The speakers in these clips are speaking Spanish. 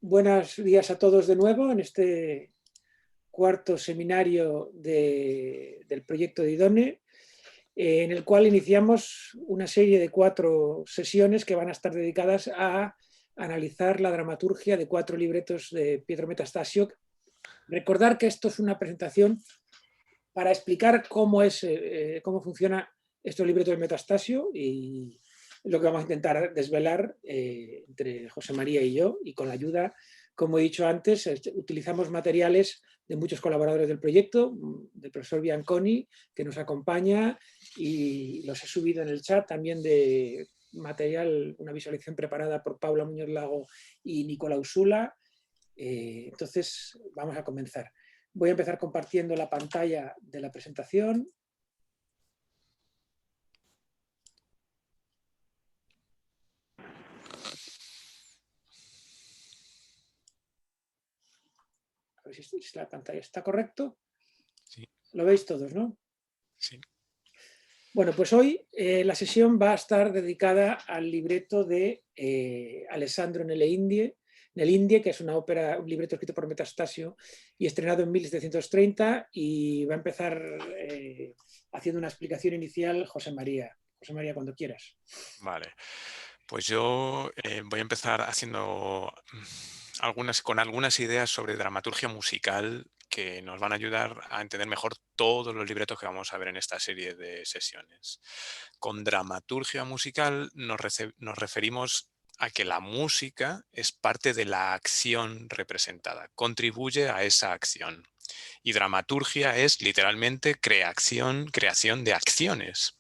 Buenos días a todos de nuevo en este cuarto seminario del proyecto de IDONE, en el cual iniciamos una serie de 4 sesiones que van a estar dedicadas a analizar la dramaturgia de 4 libretos de Pietro Metastasio. Recordar que esto es una presentación para explicar cómo funciona estos libretos de Metastasio, y lo que vamos a intentar desvelar entre José María y yo, y con la ayuda, como he dicho antes, utilizamos materiales de muchos colaboradores del proyecto, del profesor Bianconi, que nos acompaña, y los he subido en el chat también de material, una visualización preparada por Paula Muñoz Lago y Nicola Usula. Entonces, vamos a comenzar. Voy a empezar compartiendo la pantalla de la presentación. A ver si la pantalla está correcto. Sí. Lo veis todos, ¿no? Sí. Bueno, pues hoy la sesión va a estar dedicada al libreto de Alessandro Nelle Indie, que es un libreto escrito por Metastasio y estrenado en 1730, y va a empezar haciendo una explicación inicial José María. José María, cuando quieras. Vale, pues yo voy a empezar haciendo con algunas ideas sobre dramaturgia musical que nos van a ayudar a entender mejor todos los libretos que vamos a ver en esta serie de sesiones. Con dramaturgia musical nos referimos a que la música es parte de la acción representada, contribuye a esa acción. Y dramaturgia es literalmente creación de acciones.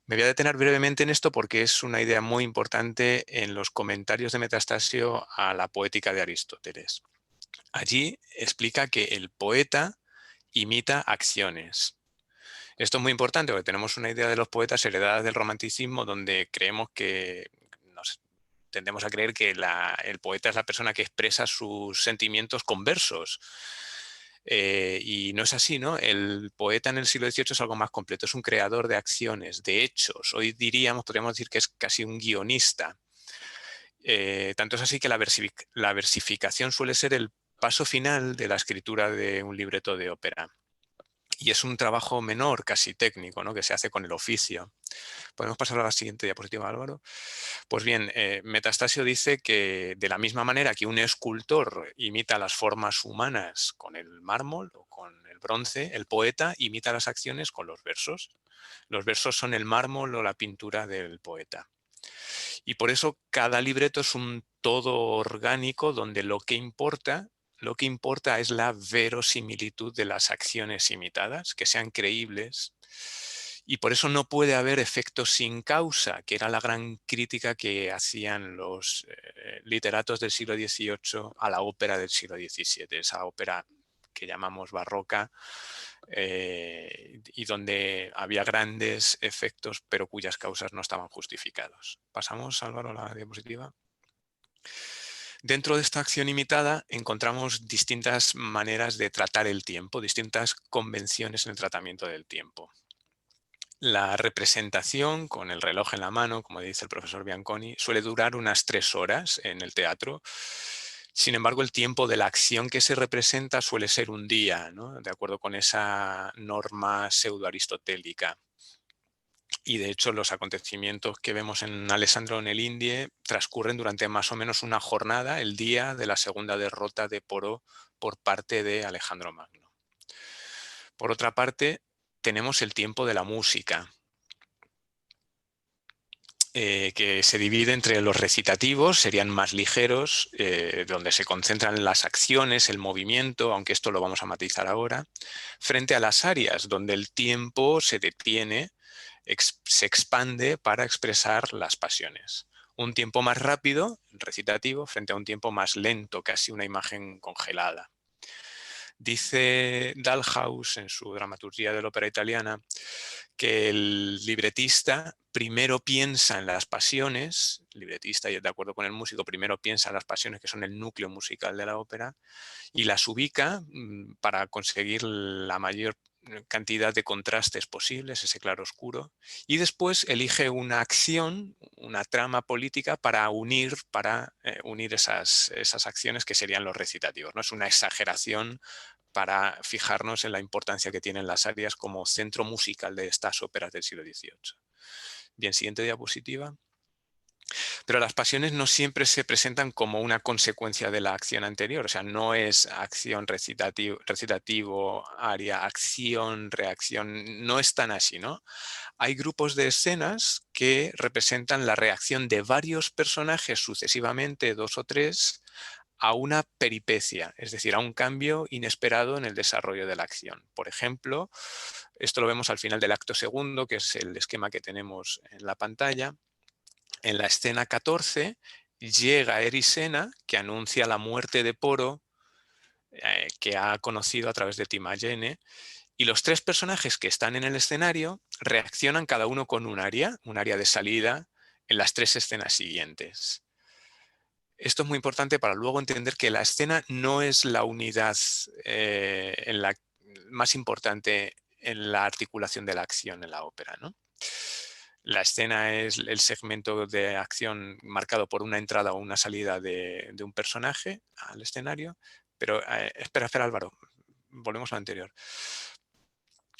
Me voy a detener brevemente en esto porque es una idea muy importante en los comentarios de Metastasio a la poética de Aristóteles. Allí explica que el poeta imita acciones. Esto es muy importante porque tenemos una idea de los poetas heredadas del romanticismo, donde creemos que tendemos a creer que el poeta es la persona que expresa sus sentimientos con versos. Y no es así, ¿no? El poeta en el siglo XVIII es algo más completo, es un creador de acciones, de hechos. Hoy podríamos decir que es casi un guionista. Tanto es así que la versificación suele ser el paso final de la escritura de un libreto de ópera. Y es un trabajo menor, casi técnico, ¿no? Que se hace con el oficio. ¿Podemos pasar a la siguiente diapositiva, Álvaro? Pues bien, Metastasio dice que de la misma manera que un escultor imita las formas humanas con el mármol o con el bronce, el poeta imita las acciones con los versos. Los versos son el mármol o la pintura del poeta. Y por eso cada libreto es un todo orgánico donde lo que importa es la verosimilitud de las acciones imitadas, que sean creíbles. Y por eso no puede haber efectos sin causa, que era la gran crítica que hacían los literatos del siglo XVIII a la ópera del siglo XVII, esa ópera que llamamos barroca, y donde había grandes efectos, pero cuyas causas no estaban justificados. Pasamos, Álvaro, a la diapositiva. Dentro de esta acción imitada encontramos distintas maneras de tratar el tiempo, distintas convenciones en el tratamiento del tiempo. La representación con el reloj en la mano, como dice el profesor Bianconi, suele durar unas 3 horas en el teatro. Sin embargo, el tiempo de la acción que se representa suele ser un día, ¿no? De acuerdo con esa norma pseudo-aristotélica. Y de hecho, los acontecimientos que vemos en Alessandro Nelle transcurren durante más o menos una jornada, el día de la segunda derrota de Poro por parte de Alejandro Magno. Por otra parte, tenemos el tiempo de la música, que se divide entre los recitativos, serían más ligeros, donde se concentran las acciones, el movimiento, aunque esto lo vamos a matizar ahora, frente a las arias, donde el tiempo se detiene, se expande para expresar las pasiones. Un tiempo más rápido, recitativo, frente a un tiempo más lento, casi una imagen congelada. Dice Dalhaus en su dramaturgia de la ópera italiana que el libretista primero piensa en las pasiones, el libretista, y de acuerdo con el músico, primero piensa en las pasiones, que son el núcleo musical de la ópera, y las ubica para conseguir la mayor cantidad de contrastes posibles, ese claroscuro, y después elige una acción, una trama política para unir esas acciones que serían los recitativos, ¿no? Es una exageración para fijarnos en la importancia que tienen las arias como centro musical de estas óperas del siglo XVIII. Bien, siguiente diapositiva. Pero las pasiones no siempre se presentan como una consecuencia de la acción anterior, o sea, no es acción, recitativo, aria, acción, reacción, no es tan así, ¿no? Hay grupos de escenas que representan la reacción de varios personajes sucesivamente, 2 o 3, a una peripecia, es decir, a un cambio inesperado en el desarrollo de la acción. Por ejemplo, esto lo vemos al final del acto segundo, que es el esquema que tenemos en la pantalla. En la escena 14 llega Erisena, que anuncia la muerte de Poro, que ha conocido a través de Timayene, y los 3 personajes que están en el escenario reaccionan cada uno con un aria de salida en las 3 escenas siguientes. Esto es muy importante para luego entender que la escena no es la unidad más importante en la articulación de la acción en la ópera, ¿no? La escena es el segmento de acción marcado por una entrada o una salida de un personaje al escenario, pero espera Álvaro, volvemos a lo anterior.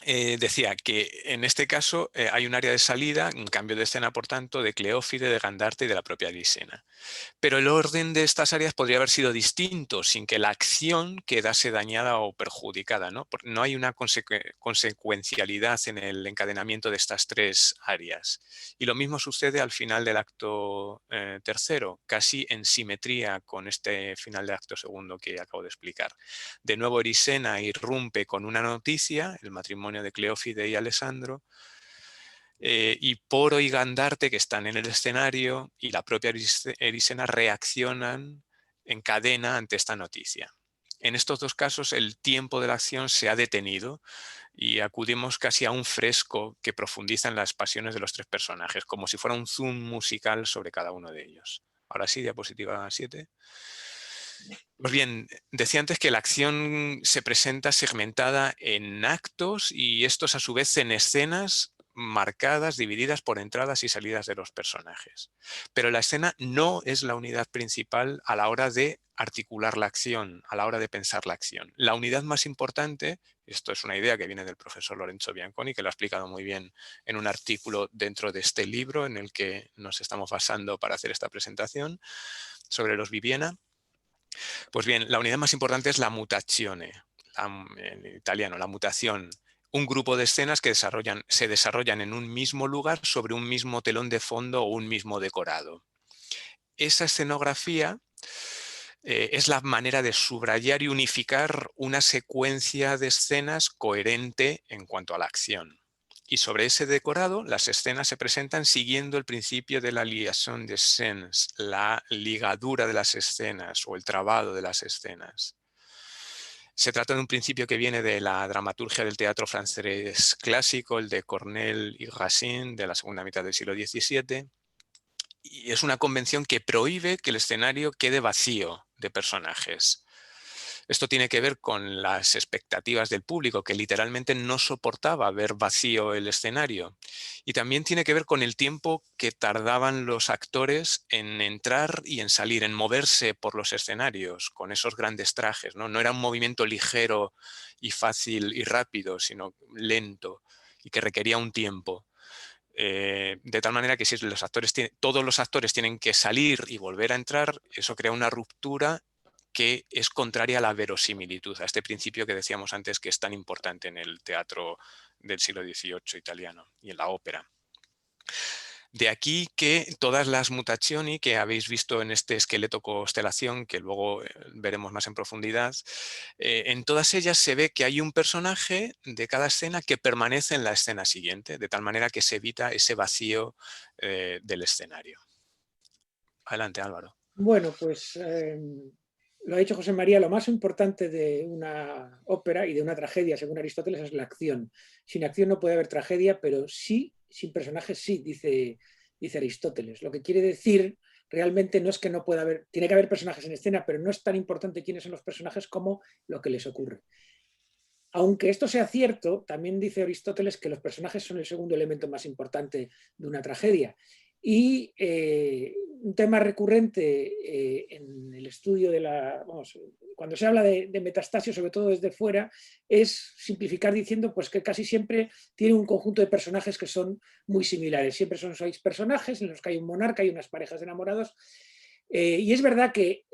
Decía que en este caso hay un área de salida, un cambio de escena, por tanto, de Cleófide, de Gandarte y de la propia Erisena. Pero el orden de estas áreas podría haber sido distinto, sin que la acción quedase dañada o perjudicada, ¿no? No hay una consecuencialidad en el encadenamiento de estas 3 áreas. Y lo mismo sucede al final del acto tercero, casi en simetría con este final del acto segundo que acabo de explicar. De nuevo Erisena irrumpe con una noticia, el matrimonio de Cleófide y Alessandro, y Poro y Gandarte, que están en el escenario, y la propia Erisena reaccionan en cadena ante esta noticia. En estos 2 casos el tiempo de la acción se ha detenido y acudimos casi a un fresco que profundiza en las pasiones de los 3 personajes, como si fuera un zoom musical sobre cada uno de ellos. Ahora sí, diapositiva 7. Pues bien, decía antes que la acción se presenta segmentada en actos y estos a su vez en escenas marcadas, divididas por entradas y salidas de los personajes. Pero la escena no es la unidad principal a la hora de articular la acción, a la hora de pensar la acción. La unidad más importante, esto es una idea que viene del profesor Lorenzo Bianconi, que lo ha explicado muy bien en un artículo dentro de este libro en el que nos estamos basando para hacer esta presentación sobre los Viviena. Pues bien, la unidad más importante es la mutazione, en italiano, la mutación. Un grupo de escenas que se desarrollan en un mismo lugar sobre un mismo telón de fondo o un mismo decorado. Esa escenografía es la manera de subrayar y unificar una secuencia de escenas coherente en cuanto a la acción. Y sobre ese decorado, las escenas se presentan siguiendo el principio de la liaison des scènes, la ligadura de las escenas o el trabado de las escenas. Se trata de un principio que viene de la dramaturgia del teatro francés clásico, el de Corneille y Racine, de la segunda mitad del siglo XVII, y es una convención que prohíbe que el escenario quede vacío de personajes. Esto tiene que ver con las expectativas del público, que literalmente no soportaba ver vacío el escenario. Y también tiene que ver con el tiempo que tardaban los actores en entrar y en salir, en moverse por los escenarios con esos grandes trajes, ¿no? No era un movimiento ligero y fácil y rápido, sino lento y que requería un tiempo. De tal manera que si todos los actores tienen que salir y volver a entrar, eso crea una ruptura que es contraria a la verosimilitud, a este principio que decíamos antes que es tan importante en el teatro del siglo XVIII italiano y en la ópera. De aquí que todas las mutazioni que habéis visto en este esqueleto constelación, que luego veremos más en profundidad, en todas ellas se ve que hay un personaje de cada escena que permanece en la escena siguiente, de tal manera que se evita ese vacío del escenario. Adelante, Álvaro. Bueno, pues lo ha dicho José María, lo más importante de una ópera y de una tragedia, según Aristóteles, es la acción. Sin acción no puede haber tragedia, pero sí, sin personajes sí, dice Aristóteles. Lo que quiere decir realmente no es que no pueda haber, tiene que haber personajes en escena, pero no es tan importante quiénes son los personajes como lo que les ocurre. Aunque esto sea cierto, también dice Aristóteles que los personajes son el segundo elemento más importante de una tragedia. Y un tema recurrente en el estudio de cuando se habla de Metastasio, sobre todo desde fuera, es simplificar diciendo pues, que casi siempre tiene un conjunto de personajes que son muy similares. Siempre son 6 personajes en los que hay un monarca y unas parejas de enamorados. Y es verdad que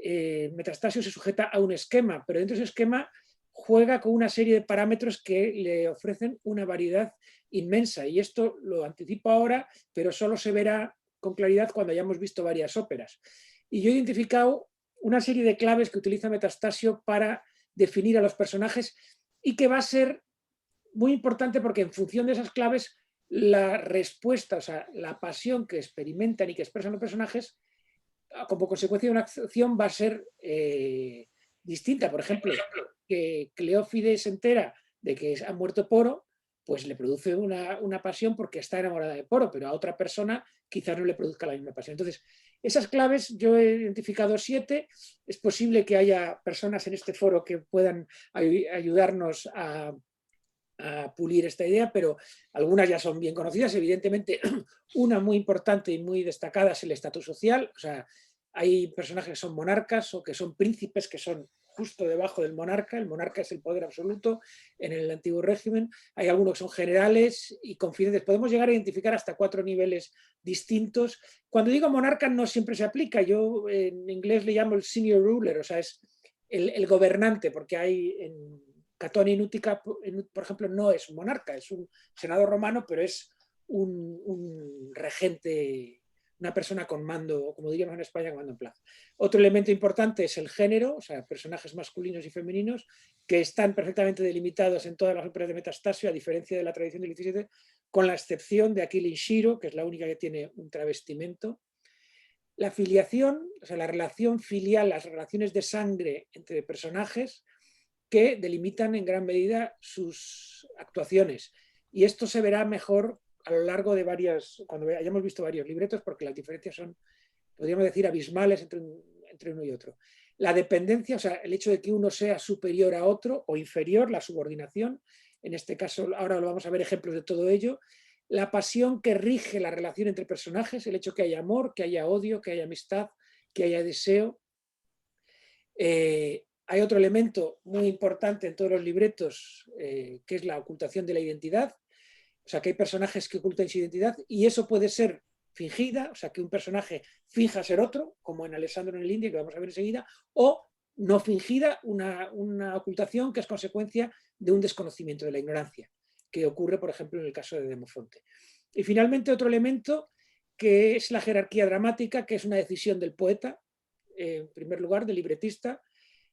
Metastasio se sujeta a un esquema, pero dentro de ese esquema juega con una serie de parámetros que le ofrecen una variedad inmensa. Y esto lo anticipo ahora, pero solo se verá con claridad cuando hayamos visto varias óperas. Y yo he identificado una serie de claves que utiliza Metastasio para definir a los personajes y que va a ser muy importante porque en función de esas claves la respuesta, o sea, la pasión que experimentan y que expresan los personajes, como consecuencia de una acción va a ser distinta. Por ejemplo, que Cleófide se entera de que ha muerto Poro, pues le produce una pasión porque está enamorada de Poro, pero a otra persona quizás no le produzca la misma pasión. Entonces, esas claves yo he identificado 7. Es posible que haya personas en este foro que puedan ayudarnos a pulir esta idea, pero algunas ya son bien conocidas. Evidentemente, una muy importante y muy destacada es el estatus social. O sea, hay personajes que son monarcas o que son príncipes que son justo debajo del monarca. El monarca es el poder absoluto en el antiguo régimen. Hay algunos que son generales y confidentes. Podemos llegar a identificar hasta 4 niveles distintos. Cuando digo monarca no siempre se aplica. Yo en inglés le llamo el senior ruler, o sea, es el gobernante, porque hay en Catón y Útica, por ejemplo, no es un monarca, es un senador romano, pero es un regente, una persona con mando, como diríamos en España, con mando en plaza. Otro elemento importante es el género, o sea, personajes masculinos y femeninos, que están perfectamente delimitados en todas las óperas de Metastasio, a diferencia de la tradición del XVII, con la excepción de Aquila y Shiro, que es la única que tiene un travestimento. La filiación, o sea, la relación filial, las relaciones de sangre entre personajes, que delimitan en gran medida sus actuaciones. Y esto se verá mejor a lo largo de cuando hayamos visto varios libretos, porque las diferencias son, podríamos decir, abismales entre uno y otro. La dependencia, o sea, el hecho de que uno sea superior a otro o inferior, la subordinación, en este caso ahora lo vamos a ver ejemplos de todo ello. La pasión que rige la relación entre personajes, el hecho que haya amor, que haya odio, que haya amistad, que haya deseo. Hay otro elemento muy importante en todos los libretos, que es la ocultación de la identidad. O sea, que hay personajes que ocultan su identidad y eso puede ser fingida, o sea, que un personaje finja ser otro, como en Alessandro en el India, que vamos a ver enseguida, o no fingida, una ocultación que es consecuencia de un desconocimiento, de la ignorancia, que ocurre, por ejemplo, en el caso de Demofonte. Y finalmente otro elemento que es la jerarquía dramática, que es una decisión del poeta, en primer lugar, del libretista,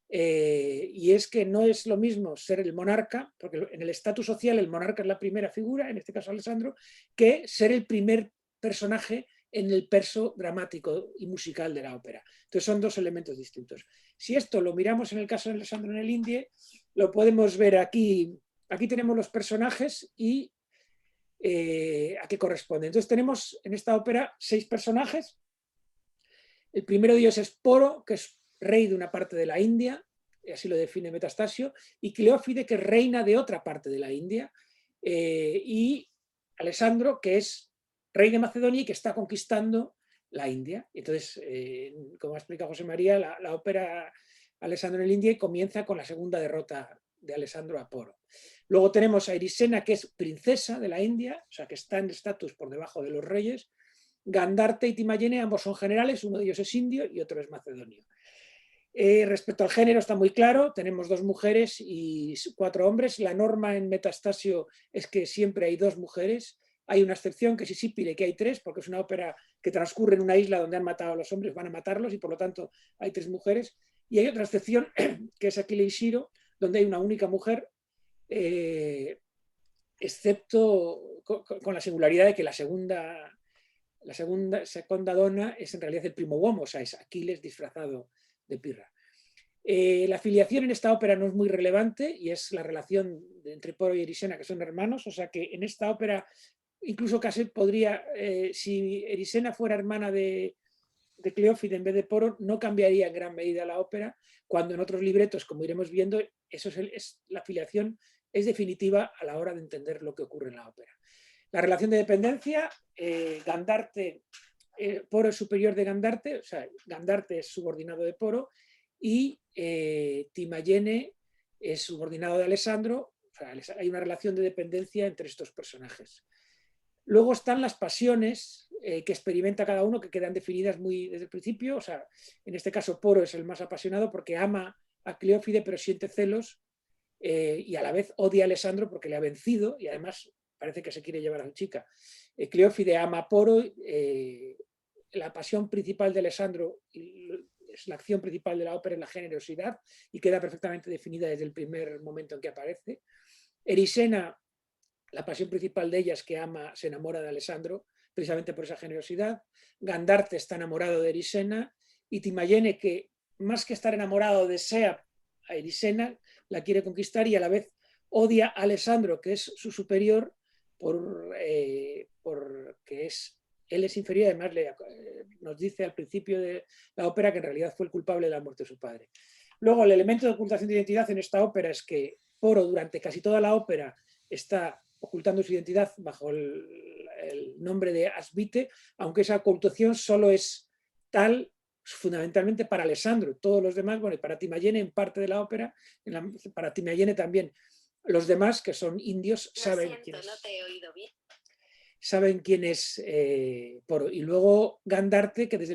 y es que no es lo mismo ser el monarca, porque en el estatus social el monarca es la primera figura, en este caso Alessandro, que ser el primer personaje en el perso dramático y musical de la ópera. Entonces son 2 elementos distintos. Si esto lo miramos en el caso de Alessandro en el Indie, lo podemos ver aquí. Aquí tenemos los personajes y a qué corresponde. Entonces tenemos en esta ópera 6 personajes. El primero de ellos es Poro, que es rey de una parte de la India, así lo define Metastasio, y Cleófide, que es reina de otra parte de la India, y Alessandro, que es rey de Macedonia y que está conquistando la India. Entonces, como ha explicado José María, la ópera Alessandro en el India comienza con la segunda derrota de Alessandro a Poro. Luego tenemos a Erisena, que es princesa de la India, o sea, que está en estatus por debajo de los reyes. Gandarte y Timayene, ambos son generales, uno de ellos es indio y otro es macedonio. Respecto al género está muy claro, tenemos 2 mujeres y 4 hombres. La norma en Metastasio es que siempre hay 2 mujeres. Hay una excepción que es Isípile, que hay 3, porque es una ópera que transcurre en una isla donde han matado a los hombres, van a matarlos y por lo tanto hay 3 mujeres. Y hay otra excepción que es Aquila y Shiro, donde hay una única mujer, excepto con la singularidad de que la segunda dona es en realidad el primo uomo, o sea, es Aquiles disfrazado de Pirra. La filiación en esta ópera no es muy relevante y es la relación entre Poro y Erisena, que son hermanos, o sea que en esta ópera incluso casi podría, si Erisena fuera hermana de Cleófide en vez de Poro, no cambiaría en gran medida la ópera, cuando en otros libretos, como iremos viendo, eso es la filiación es definitiva a la hora de entender lo que ocurre en la ópera. La relación de dependencia, Gandarte, Poro es superior de Gandarte, o sea, Gandarte es subordinado de Poro y Timayene es subordinado de Alessandro. O sea, hay una relación de dependencia entre estos personajes. Luego están las pasiones que experimenta cada uno, que quedan definidas muy desde el principio. O sea, en este caso Poro es el más apasionado porque ama a Cleófide, pero siente celos y a la vez odia a Alessandro porque le ha vencido y además parece que se quiere llevar a la chica. Cleófide ama a Poro, la pasión principal de Alessandro es la acción principal de la ópera, en la generosidad, y queda perfectamente definida desde el primer momento en que aparece. Erisena, la pasión principal de ella es que se enamora de Alessandro, precisamente por esa generosidad. Gandarte está enamorado de Erisena, y Timayene, que más que estar enamorado, desea a Erisena, la quiere conquistar y a la vez odia a Alessandro, que es su superior, porque él es inferior. Además nos dice al principio de la ópera que en realidad fue el culpable de la muerte de su padre. Luego, el elemento de ocultación de identidad en esta ópera es que Poro durante casi toda la ópera está ocultando su identidad bajo el nombre de Asvite, aunque esa ocultación solo es tal fundamentalmente para Alessandro. Todos los demás, bueno, y para Timayene en parte de la ópera, para Timayene también. Los demás, que son indios, saben quién es. No te he oído bien. Saben quién es Poro. Y luego Gandarte, que desde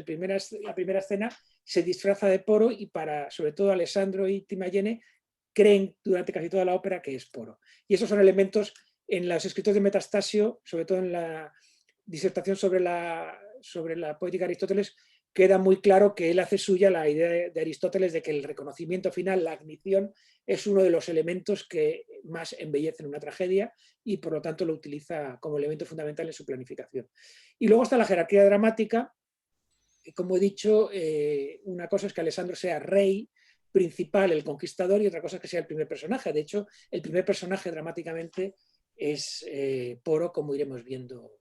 la primera escena se disfraza de Poro, y sobre todo Alessandro y Timayene creen durante casi toda la ópera que es Poro. Y esos son elementos en los escritos de Metastasio, sobre todo en la disertación sobre la poética de Aristóteles, queda muy claro que él hace suya la idea de Aristóteles de que el reconocimiento final, la admisión, es uno de los elementos que más embellecen una tragedia, y por lo tanto lo utiliza como elemento fundamental en su planificación. Y luego está la jerarquía dramática. Como he dicho, una cosa es que Alessandro sea rey principal, el conquistador, y otra cosa es que sea el primer personaje. De hecho, el primer personaje dramáticamente es Poro, como iremos viendo.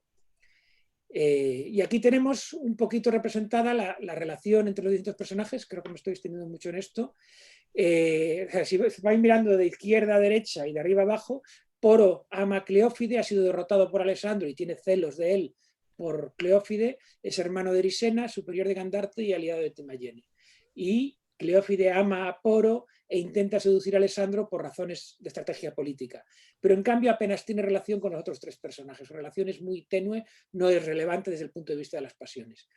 Y aquí tenemos un poquito representada la relación entre los distintos personajes. Creo que me estoy extendiendo mucho en esto. Si vais mirando de izquierda a derecha y de arriba a abajo, Poro ama a Cleófide, ha sido derrotado por Alessandro y tiene celos de él por Cleófide, es hermano de Erisena, superior de Gandarte y aliado de Timayene. Y Cleófide ama a Poro e intenta seducir a Alessandro por razones de estrategia política. Pero en cambio apenas tiene relación con los otros tres personajes. Su relación es muy tenue, no es relevante desde el punto de vista de las pasiones.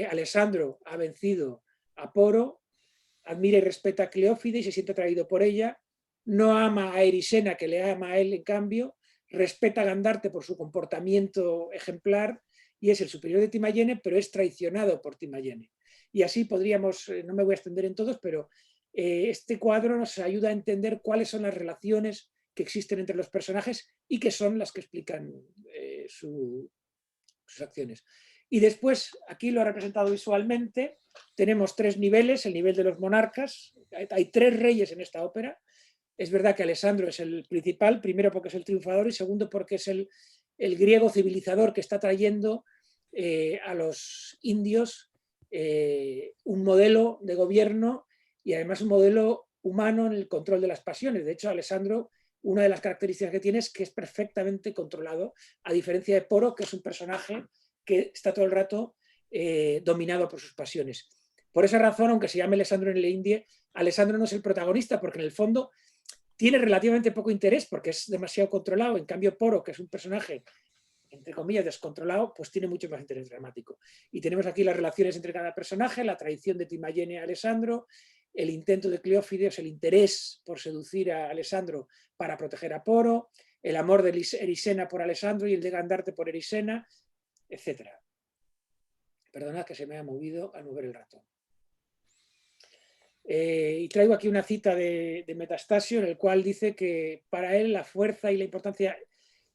Alessandro ha vencido a Poro, admira y respeta a Cleófide y se siente atraído por ella. No ama a Erisena, que le ama a él en cambio. Respeta a Gandarte por su comportamiento ejemplar y es el superior de Timayene, pero es traicionado por Timayene. Y así podríamos, no me voy a extender en todos, pero este cuadro nos ayuda a entender cuáles son las relaciones que existen entre los personajes y que son las que explican sus acciones. Y después, aquí lo ha representado visualmente, tenemos tres niveles. El nivel de los monarcas. Hay tres reyes en esta ópera. Es verdad que Alessandro es el principal, primero porque es el triunfador y segundo porque es el griego civilizador que está trayendo a los indios un modelo de gobierno y además un modelo humano en el control de las pasiones. De hecho, Alessandro, una de las características que tiene es que es perfectamente controlado, a diferencia de Poro, que es un personaje que está todo el rato dominado por sus pasiones. Por esa razón, aunque se llame Alessandro en el Indie, Alessandro no es el protagonista, porque en el fondo tiene relativamente poco interés porque es demasiado controlado. En cambio, Poro, que es un personaje, entre comillas, descontrolado, pues tiene mucho más interés dramático. Y tenemos aquí las relaciones entre cada personaje, la traición de Timayene a Alessandro, el intento de Cleófides, el interés por seducir a Alessandro para proteger a Poro, el amor de Erisena por Alessandro y el de Gandarte por Erisena, etc. Perdonad que se me ha movido al mover el ratón. Y traigo aquí una cita de Metastasio, en el cual dice que para él la fuerza y la importancia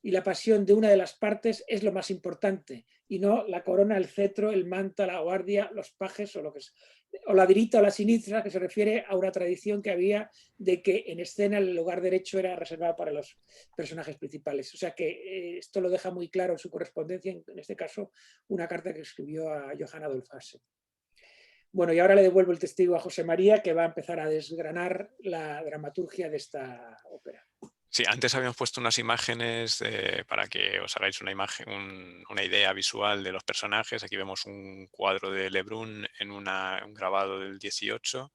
y la pasión de una de las partes es lo más importante, y no la corona, el cetro, el manto, la guardia, los pajes o la dirita o la sinistra, que se refiere a una tradición que había de que en escena el lugar derecho era reservado para los personajes principales. O sea que esto lo deja muy claro en su correspondencia, en este caso una carta que escribió a Johann Adolf Hasse. Bueno, y ahora le devuelvo el testigo a José María, que va a empezar a desgranar la dramaturgia de esta ópera. Sí, antes habíamos puesto unas imágenes para que os hagáis una imagen, una idea visual de los personajes. Aquí vemos un cuadro de Le Brun en un grabado del 18.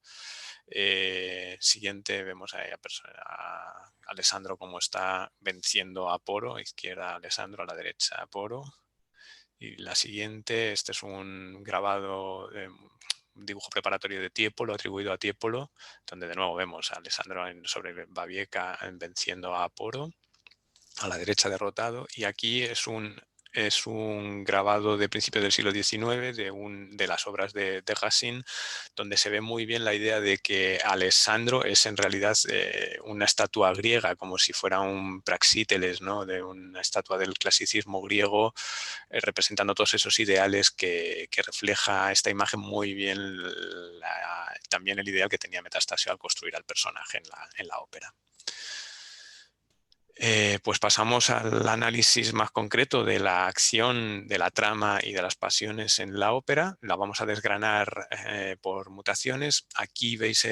Siguiente vemos a Alessandro como está venciendo a Poro, a izquierda Alessandro, a la derecha a Poro. Y la siguiente, este es un grabado, un dibujo preparatorio de Tiepolo, atribuido a Tiepolo, donde de nuevo vemos a Alessandro sobre Babieca venciendo a Poro, a la derecha derrotado, y aquí es un grabado de principios del siglo XIX de las obras de Racine, donde se ve muy bien la idea de que Alessandro es en realidad una estatua griega, como si fuera un Praxíteles, ¿no? De una estatua del clasicismo griego, representando todos esos ideales que refleja esta imagen muy bien también el ideal que tenía Metastasio al construir al personaje en la ópera. Pues pasamos al análisis más concreto de la acción, de la trama y de las pasiones en la ópera. La vamos a desgranar por mutaciones. Aquí veis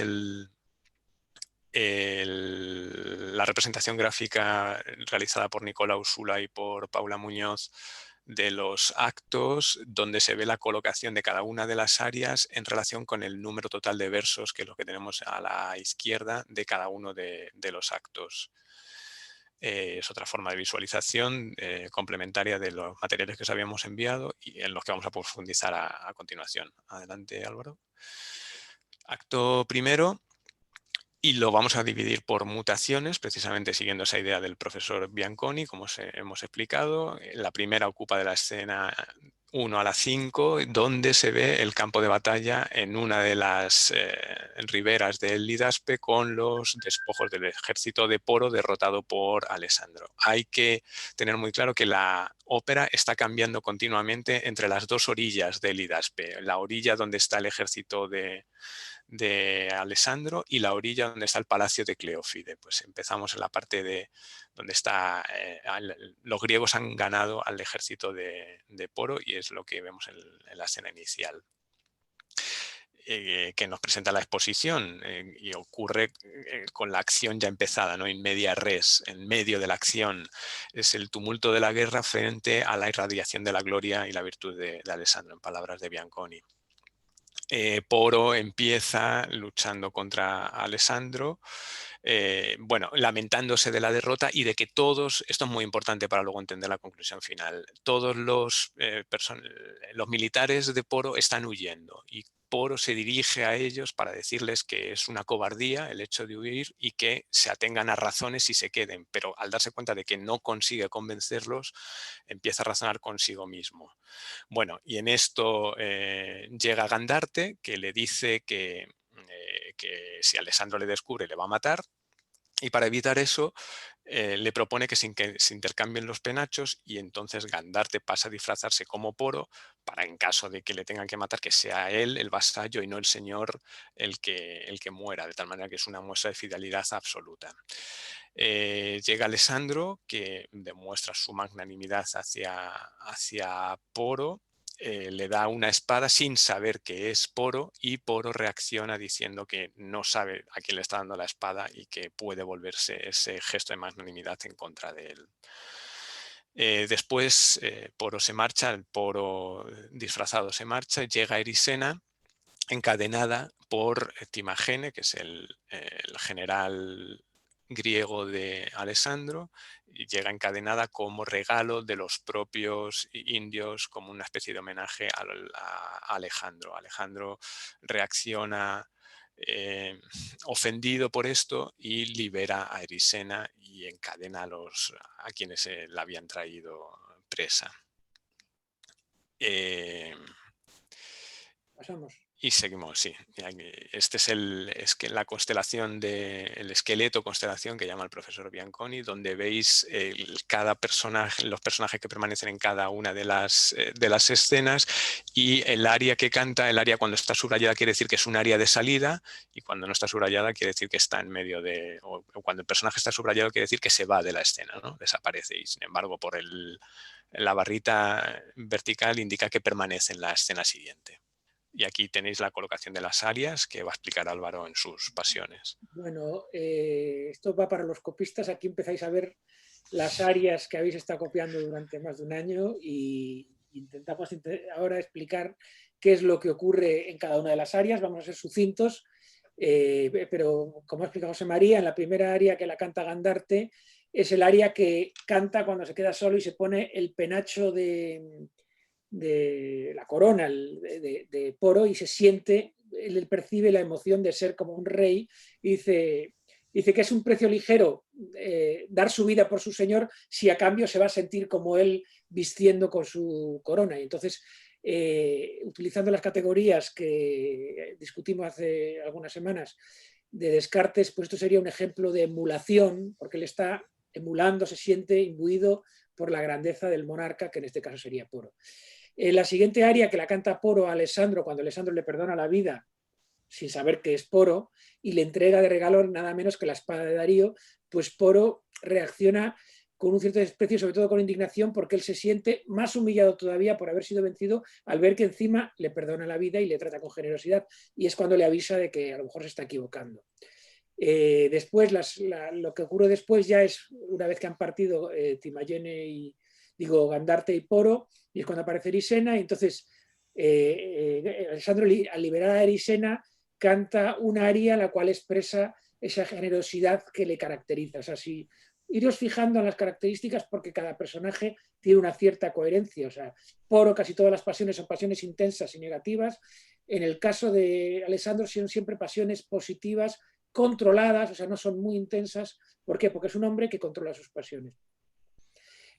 la representación gráfica realizada por Nicolau Sula y por Paula Muñoz de los actos, donde se ve la colocación de cada una de las áreas en relación con el número total de versos, que es lo que tenemos a la izquierda de cada uno de los actos. Es otra forma de visualización complementaria de los materiales que os habíamos enviado y en los que vamos a profundizar a continuación. Adelante, Álvaro. Acto primero. Y lo vamos a dividir por mutaciones, precisamente siguiendo esa idea del profesor Bianconi, como hemos explicado. La primera ocupa de la escena 1 a la 5, donde se ve el campo de batalla en una de las riberas del Lidaspe con los despojos del ejército de Poro derrotado por Alessandro. Hay que tener muy claro que la ópera está cambiando continuamente entre las dos orillas del Lidaspe. La orilla donde está el ejército de Alessandro y la orilla donde está el palacio de Cleófide. Pues empezamos en la parte de donde está los griegos han ganado al ejército de Poro y es lo que vemos en la escena inicial. Que nos presenta la exposición y ocurre con la acción ya empezada, ¿no? In media res, en medio de la acción. Es el tumulto de la guerra frente a la irradiación de la gloria y la virtud de Alessandro, en palabras de Bianconi. Poro empieza luchando contra Alessandro, bueno, lamentándose de la derrota y de que todos, esto es muy importante para luego entender la conclusión final, todos los militares de Poro están huyendo y Poro se dirige a ellos para decirles que es una cobardía el hecho de huir y que se atengan a razones y se queden, pero al darse cuenta de que no consigue convencerlos, empieza a razonar consigo mismo. Bueno, y en esto llega Gandarte, que le dice que si Alessandro le descubre le va a matar, y para evitar eso le propone que se intercambien los penachos y entonces Gandarte pasa a disfrazarse como Poro para, en caso de que le tengan que matar, que sea él el vasallo y no el señor el que muera, de tal manera que es una muestra de fidelidad absoluta. Llega Alessandro, que demuestra su magnanimidad hacia Poro, le da una espada sin saber que es Poro y Poro reacciona diciendo que no sabe a quién le está dando la espada y que puede volverse ese gesto de magnanimidad en contra de él. Después Poro se marcha, el Poro disfrazado se marcha, llega Erisena encadenada por Timagene, que es el general griego de Alessandro, y llega encadenada como regalo de los propios indios, como una especie de homenaje a Alejandro. Alejandro reacciona ofendido por esto y libera a Erisena y encadena a quienes la habían traído presa. Pasamos. Y seguimos, sí. Este es la constelación el esqueleto constelación que llama el profesor Bianconi, donde veis cada personaje, los personajes que permanecen en cada una de las escenas y el área que canta. El área cuando está subrayada quiere decir que es un área de salida y cuando no está subrayada quiere decir que está en medio o cuando el personaje está subrayado quiere decir que se va de la escena, ¿no? Desaparece y sin embargo por la barrita vertical indica que permanece en la escena siguiente. Y aquí tenéis la colocación de las arias que va a explicar Álvaro en sus pasiones. Bueno, esto va para los copistas. Aquí empezáis a ver las áreas que habéis estado copiando durante más de un año y intentamos ahora explicar qué es lo que ocurre en cada una de las áreas. Vamos a ser sucintos, pero como ha explicado José María, en la primera aria que la canta Gandarte es el aria que canta cuando se queda solo y se pone el penacho de la corona de Poro y se siente, él percibe la emoción de ser como un rey y dice que es un precio ligero dar su vida por su señor si a cambio se va a sentir como él vistiendo con su corona. Y entonces, utilizando las categorías que discutimos hace algunas semanas de Descartes, pues esto sería un ejemplo de emulación, porque él está emulando, se siente imbuido por la grandeza del monarca, que en este caso sería Poro. La siguiente aria que la canta Poro a Alessandro cuando Alessandro le perdona la vida sin saber que es Poro y le entrega de regalo nada menos que la espada de Darío, pues Poro reacciona con un cierto desprecio, sobre todo con indignación, porque él se siente más humillado todavía por haber sido vencido al ver que encima le perdona la vida y le trata con generosidad, y es cuando le avisa de que a lo mejor se está equivocando. Después, lo que ocurre después ya es, una vez que han partido Timayene y, digo, Gandarte y Poro, y es cuando aparece Erisena, y entonces Alessandro, al liberar a Erisena, canta una aria en la cual expresa esa generosidad que le caracteriza. O sea, si iros fijando en las características porque cada personaje tiene una cierta coherencia. O sea, Poro, casi todas las pasiones son pasiones intensas y negativas. En el caso de Alessandro son siempre pasiones positivas, controladas, o sea, no son muy intensas. ¿Por qué? Porque es un hombre que controla sus pasiones.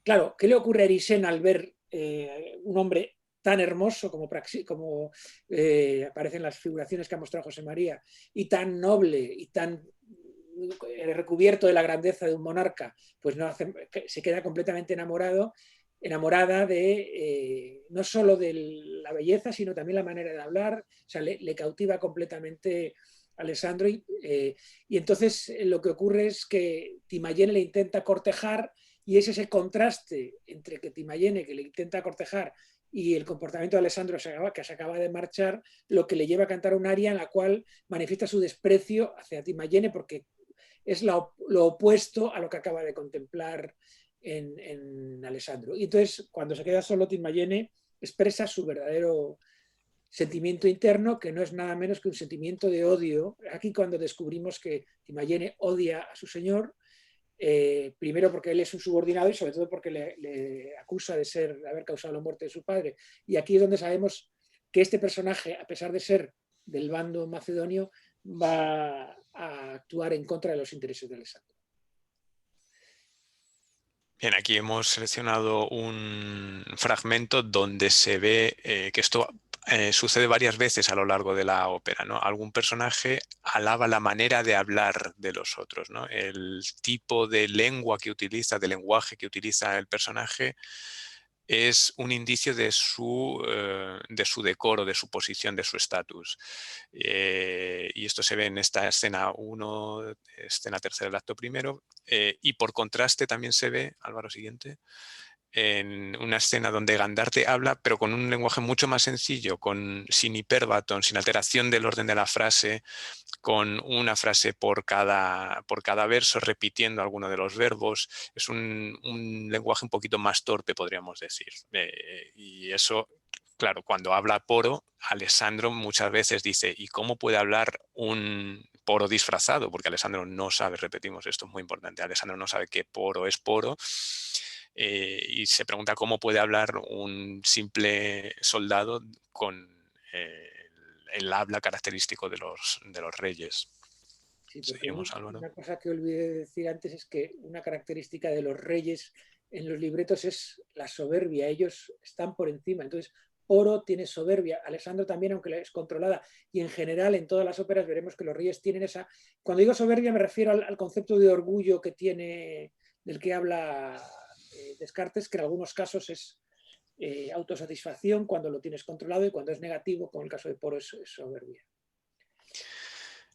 Claro, ¿qué le ocurre a Erisena al ver un hombre tan hermoso como aparecen las figuraciones que ha mostrado José María, y tan noble y tan recubierto de la grandeza de un monarca? Pues no se queda completamente enamorada de no solo de la belleza, sino también la manera de hablar. O sea, le cautiva completamente Alessandro y entonces lo que ocurre es que Timayene le intenta cortejar, y es ese contraste entre que Timayene, que le intenta cortejar, y el comportamiento de Alessandro, que se acaba de marchar, lo que le lleva a cantar un aria en la cual manifiesta su desprecio hacia Timayene, porque es lo opuesto a lo que acaba de contemplar en Alessandro. Y entonces, cuando se queda solo, Timayene expresa su verdadero sentimiento interno, que no es nada menos que un sentimiento de odio. Aquí cuando descubrimos que Timayene odia a su señor, primero porque él es un subordinado y sobre todo porque le acusa de haber causado la muerte de su padre. Y aquí es donde sabemos que este personaje, a pesar de ser del bando macedonio, va a actuar en contra de los intereses de Alessandro. Bien, aquí hemos seleccionado un fragmento donde se ve que esto sucede varias veces a lo largo de la ópera, ¿no? Algún personaje alaba la manera de hablar de los otros, ¿no? El tipo de lengua que utiliza, de lenguaje que utiliza el personaje, es un indicio de su decoro, de su posición, de su estatus. Y esto se ve en esta escena 1, escena tercera del acto primero, y por contraste también se ve, Álvaro, siguiente, en una escena donde Gandarte habla, pero con un lenguaje mucho más sencillo, sin hipérbaton, sin alteración del orden de la frase, con una frase por cada verso, repitiendo alguno de los verbos. Es un lenguaje un poquito más torpe, podríamos decir. Y eso, claro, cuando habla Poro, Alessandro muchas veces dice, ¿y cómo puede hablar un Poro disfrazado? Porque Alessandro no sabe, repetimos, esto es muy importante, Alessandro no sabe que Poro es Poro. Y se pregunta cómo puede hablar un simple soldado con el habla característico de los reyes. Sí, porque Seguimos, Álvaro. una cosa que olvidé decir antes es que una característica de los reyes en los libretos es la soberbia. Ellos están por encima. Entonces, Poro tiene soberbia. Alessandro también, aunque es controlada. Y en general, en todas las óperas veremos que los reyes tienen esa... Cuando digo soberbia me refiero al concepto de orgullo que tiene, del que habla Descartes, que en algunos casos es autosatisfacción cuando lo tienes controlado, y cuando es negativo, como el caso de Poro, es soberbia.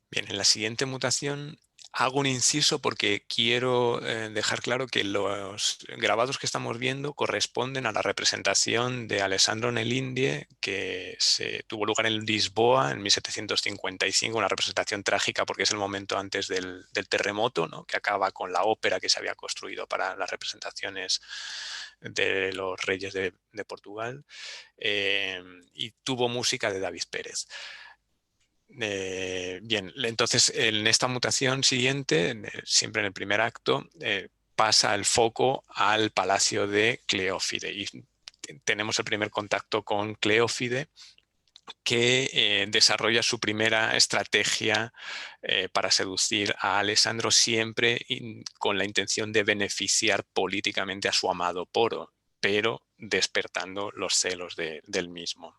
Bien, en la siguiente mutación, Hago un inciso porque quiero dejar claro que los grabados que estamos viendo corresponden a la representación de Alessandro Nelindie, que se tuvo lugar en Lisboa en 1755, una representación trágica porque es el momento antes del terremoto, ¿no?, que acaba con la ópera que se había construido para las representaciones de los reyes de Portugal, y tuvo música de David Pérez. Bien, entonces en esta mutación siguiente, siempre en el primer acto, pasa el foco al palacio de Cleófide y tenemos el primer contacto con Cleófide, que desarrolla su primera estrategia para seducir a Alessandro, siempre con la intención de beneficiar políticamente a su amado Poro, pero despertando los celos del mismo.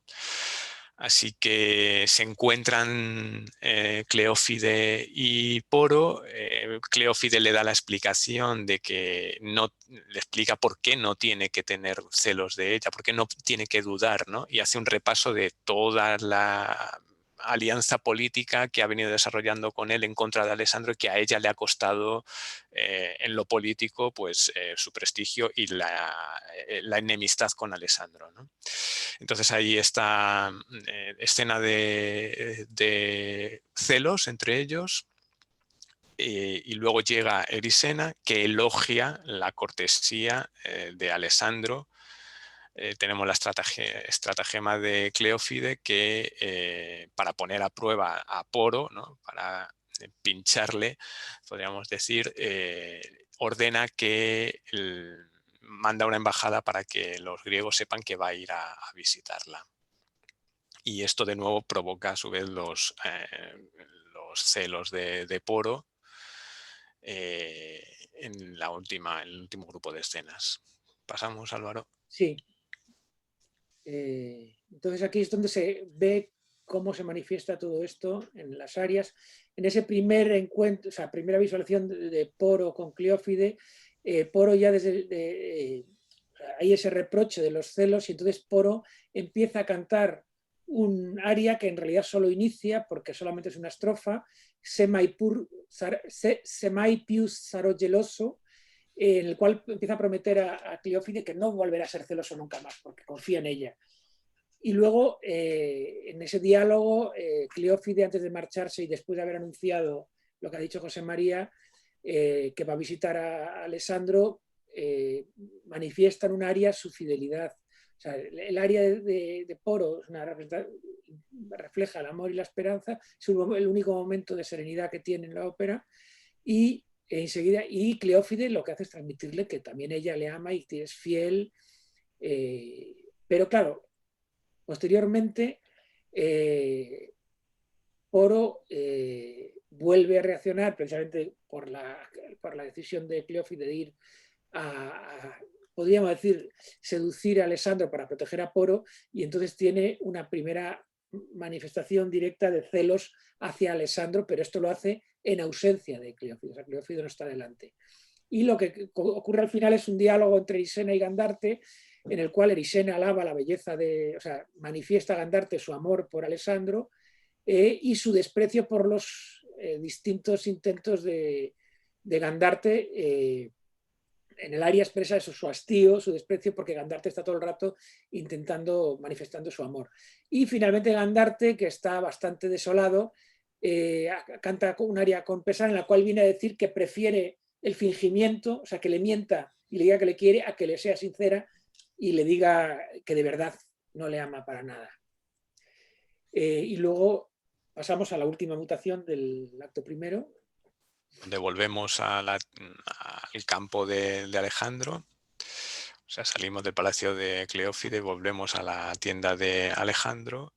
Así que se encuentran Cleófide y Poro. Cleófide le da la explicación de que no, le explica por qué no tiene que tener celos de ella, por qué no tiene que dudar, ¿no? Y hace un repaso de toda la alianza política que ha venido desarrollando con él en contra de Alessandro y que a ella le ha costado en lo político pues su prestigio y la enemistad con Alessandro, ¿no? Entonces ahí está escena de celos entre ellos. Y luego llega Erisena, que elogia la cortesía de Alessandro. Tenemos la estratagema de Cleófide que para poner a prueba a Poro, ¿no?, para pincharle, podríamos decir, ordena que manda una embajada para que los griegos sepan que va a ir a visitarla. Y esto de nuevo provoca a su vez los celos de Poro en el último grupo de escenas. ¿Pasamos, Álvaro? Sí. Entonces aquí es donde se ve cómo se manifiesta todo esto en las áreas. En ese primer encuentro, o sea, primera visualización de Poro con Cleófide, Poro ya hay ese reproche de los celos y entonces Poro empieza a cantar un aria que en realidad solo inicia, porque solamente es una estrofa, Semai pius sarò geloso, en el cual empieza a prometer a Cleófide que no volverá a ser celoso nunca más, porque confía en ella. Y luego, en ese diálogo, Cleófide, antes de marcharse y después de haber anunciado lo que ha dicho José María, que va a visitar a Alessandro, manifiesta en un aria su fidelidad. O sea, el aria de Poro refleja el amor y la esperanza, es el único momento de serenidad que tiene en la ópera, y enseguida, y Cleófide lo que hace es transmitirle que también ella le ama y que es fiel, pero claro, posteriormente Poro vuelve a reaccionar precisamente por la decisión de Cleófide de ir podríamos decir, seducir a Alessandro para proteger a Poro, y entonces tiene una primera manifestación directa de celos hacia Alessandro, pero esto lo hace en ausencia de Cleófide. O sea, Cleófide no está delante. Y lo que ocurre al final es un diálogo entre Erisena y Gandarte, en el cual Erisena alaba la belleza o sea, manifiesta a Gandarte su amor por Alessandro y su desprecio por los distintos intentos de Gandarte. En el aria expresa eso, su hastío, su desprecio, porque Gandarte está todo el rato manifestando su amor. Y finalmente Gandarte, que está bastante desolado, canta un aria con pesar en la cual viene a decir que prefiere el fingimiento, o sea, que le mienta y le diga que le quiere, a que le sea sincera y le diga que de verdad no le ama para nada. Y luego pasamos a la última mutación del acto primero. Donde volvemos al campo de Alejandro. O sea, salimos del palacio de Cleófide y volvemos a la tienda de Alejandro,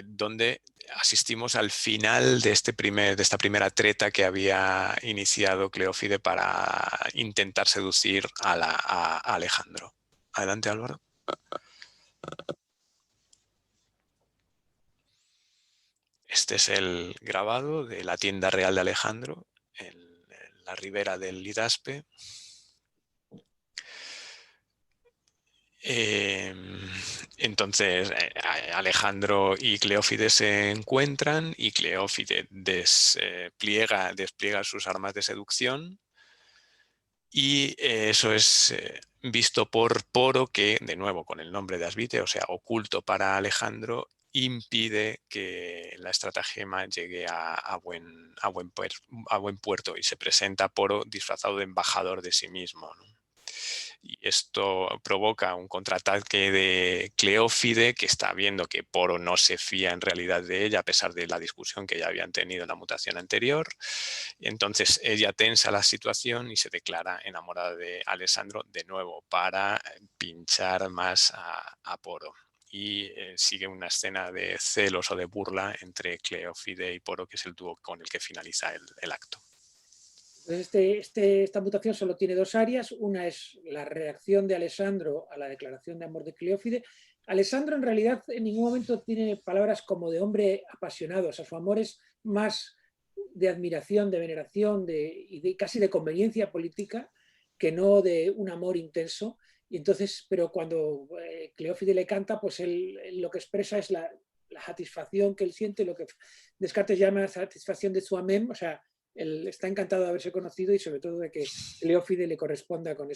donde asistimos al final de esta primera treta que había iniciado Cleófide para intentar seducir a Alejandro. Adelante, Álvaro. Este es el grabado de la tienda real de Alejandro en la ribera del Lidaspe. Entonces Alejandro y Cleófide se encuentran y Cleófide despliega sus armas de seducción y eso es visto por Poro, que de nuevo con el nombre de Asvite, o sea, oculto para Alejandro, impide que la estratagema llegue a buen puerto y se presenta Poro disfrazado de embajador de sí mismo, ¿no? Y esto provoca un contraataque de Cleófide, que está viendo que Poro no se fía en realidad de ella, a pesar de la discusión que ya habían tenido en la mutación anterior. Y entonces ella tensa la situación y se declara enamorada de Alessandro de nuevo para pinchar más a Poro. Y sigue una escena de celos o de burla entre Cleófide y Poro, que es el dúo con el que finaliza el acto. Entonces esta mutación solo tiene dos áreas. Una es la reacción de Alessandro a la declaración de amor de Cleófide. Alessandro en realidad en ningún momento tiene palabras como de hombre apasionado, o sea, su amor es más de admiración, de veneración y casi de conveniencia política que no de un amor intenso. Y entonces, pero cuando Cleófide le canta, pues él lo que expresa es la satisfacción que él siente, lo que Descartes llama satisfacción de su amem, o sea, él está encantado de haberse conocido y sobre todo de que Cleófide le corresponda con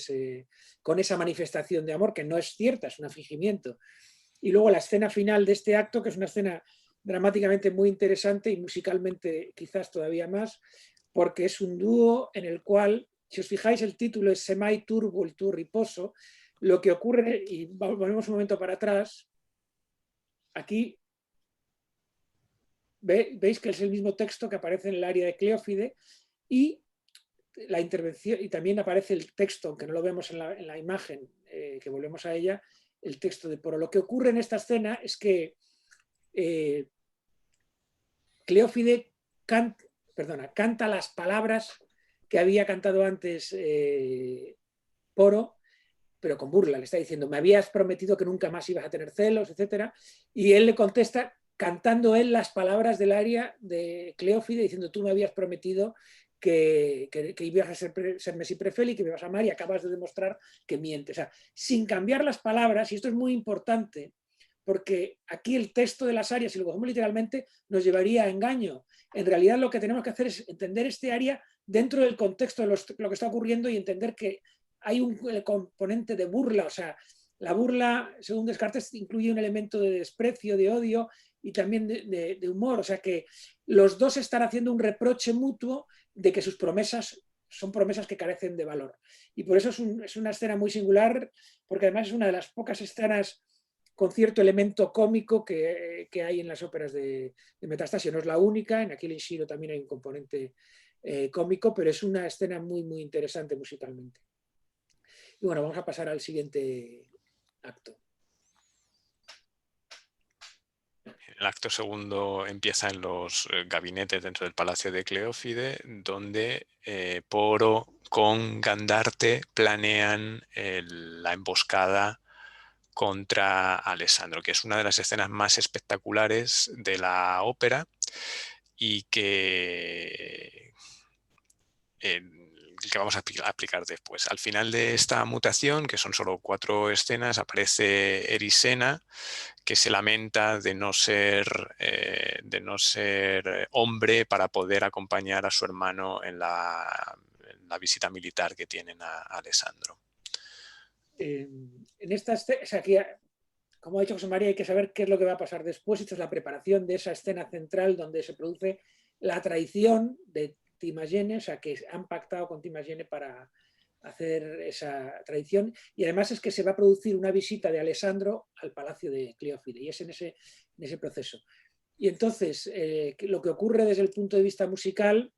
esa manifestación de amor, que no es cierta, es un fingimiento. Y luego la escena final de este acto, que es una escena dramáticamente muy interesante y musicalmente quizás todavía más, porque es un dúo en el cual, si os fijáis, el título es Semai Turbo, el tu riposo. Lo que ocurre, y volvemos un momento para atrás, aquí veis que es el mismo texto que aparece en el área de Cleófide y la intervención, y también aparece el texto, aunque no lo vemos en la imagen, que volvemos a ella, el texto de Poro. Lo que ocurre en esta escena es que Cleófide canta las palabras que había cantado antes Poro, pero con burla. Le está diciendo, me habías prometido que nunca más ibas a tener celos, etc. Y él le contesta cantando él las palabras del aria de Cleófide, diciendo, tú me habías prometido que ibas a ser Messi Prefeli, que me vas a amar y acabas de demostrar que mientes. O sea, sin cambiar las palabras, y esto es muy importante, porque aquí el texto de las arias, si lo cogemos literalmente, nos llevaría a engaño. En realidad lo que tenemos que hacer es entender este aria dentro del contexto de lo que está ocurriendo y entender que hay un componente de burla, o sea, la burla, según Descartes, incluye un elemento de desprecio, de odio y también de humor, o sea que los dos están haciendo un reproche mutuo de que sus promesas son promesas que carecen de valor. Y por eso es una escena muy singular, porque además es una de las pocas escenas con cierto elemento cómico que hay en las óperas de Metastasio. No es la única, en Achille in Shiro también hay un componente cómico, pero es una escena muy, muy interesante musicalmente. Y bueno, vamos a pasar al siguiente acto. El acto segundo empieza en los gabinetes dentro del palacio de Cleófide, donde Poro con Gandarte planean la emboscada contra Alessandro, que es una de las escenas más espectaculares de la ópera y que vamos a aplicar después. Al final de esta mutación, que son solo 4 escenas, aparece Erisena, que se lamenta de no ser hombre para poder acompañar a su hermano en la visita militar que tienen a Alessandro. En esta escena, o sea, aquí, como ha dicho José María, hay que saber qué es lo que va a pasar después. Esta es la preparación de esa escena central donde se produce la traición de Timagene, o sea, que han pactado con Timagene para hacer esa traición. Y además es que se va a producir una visita de Alessandro al palacio de Cleófide, y es en ese proceso. Y entonces, lo que ocurre desde el punto de vista musical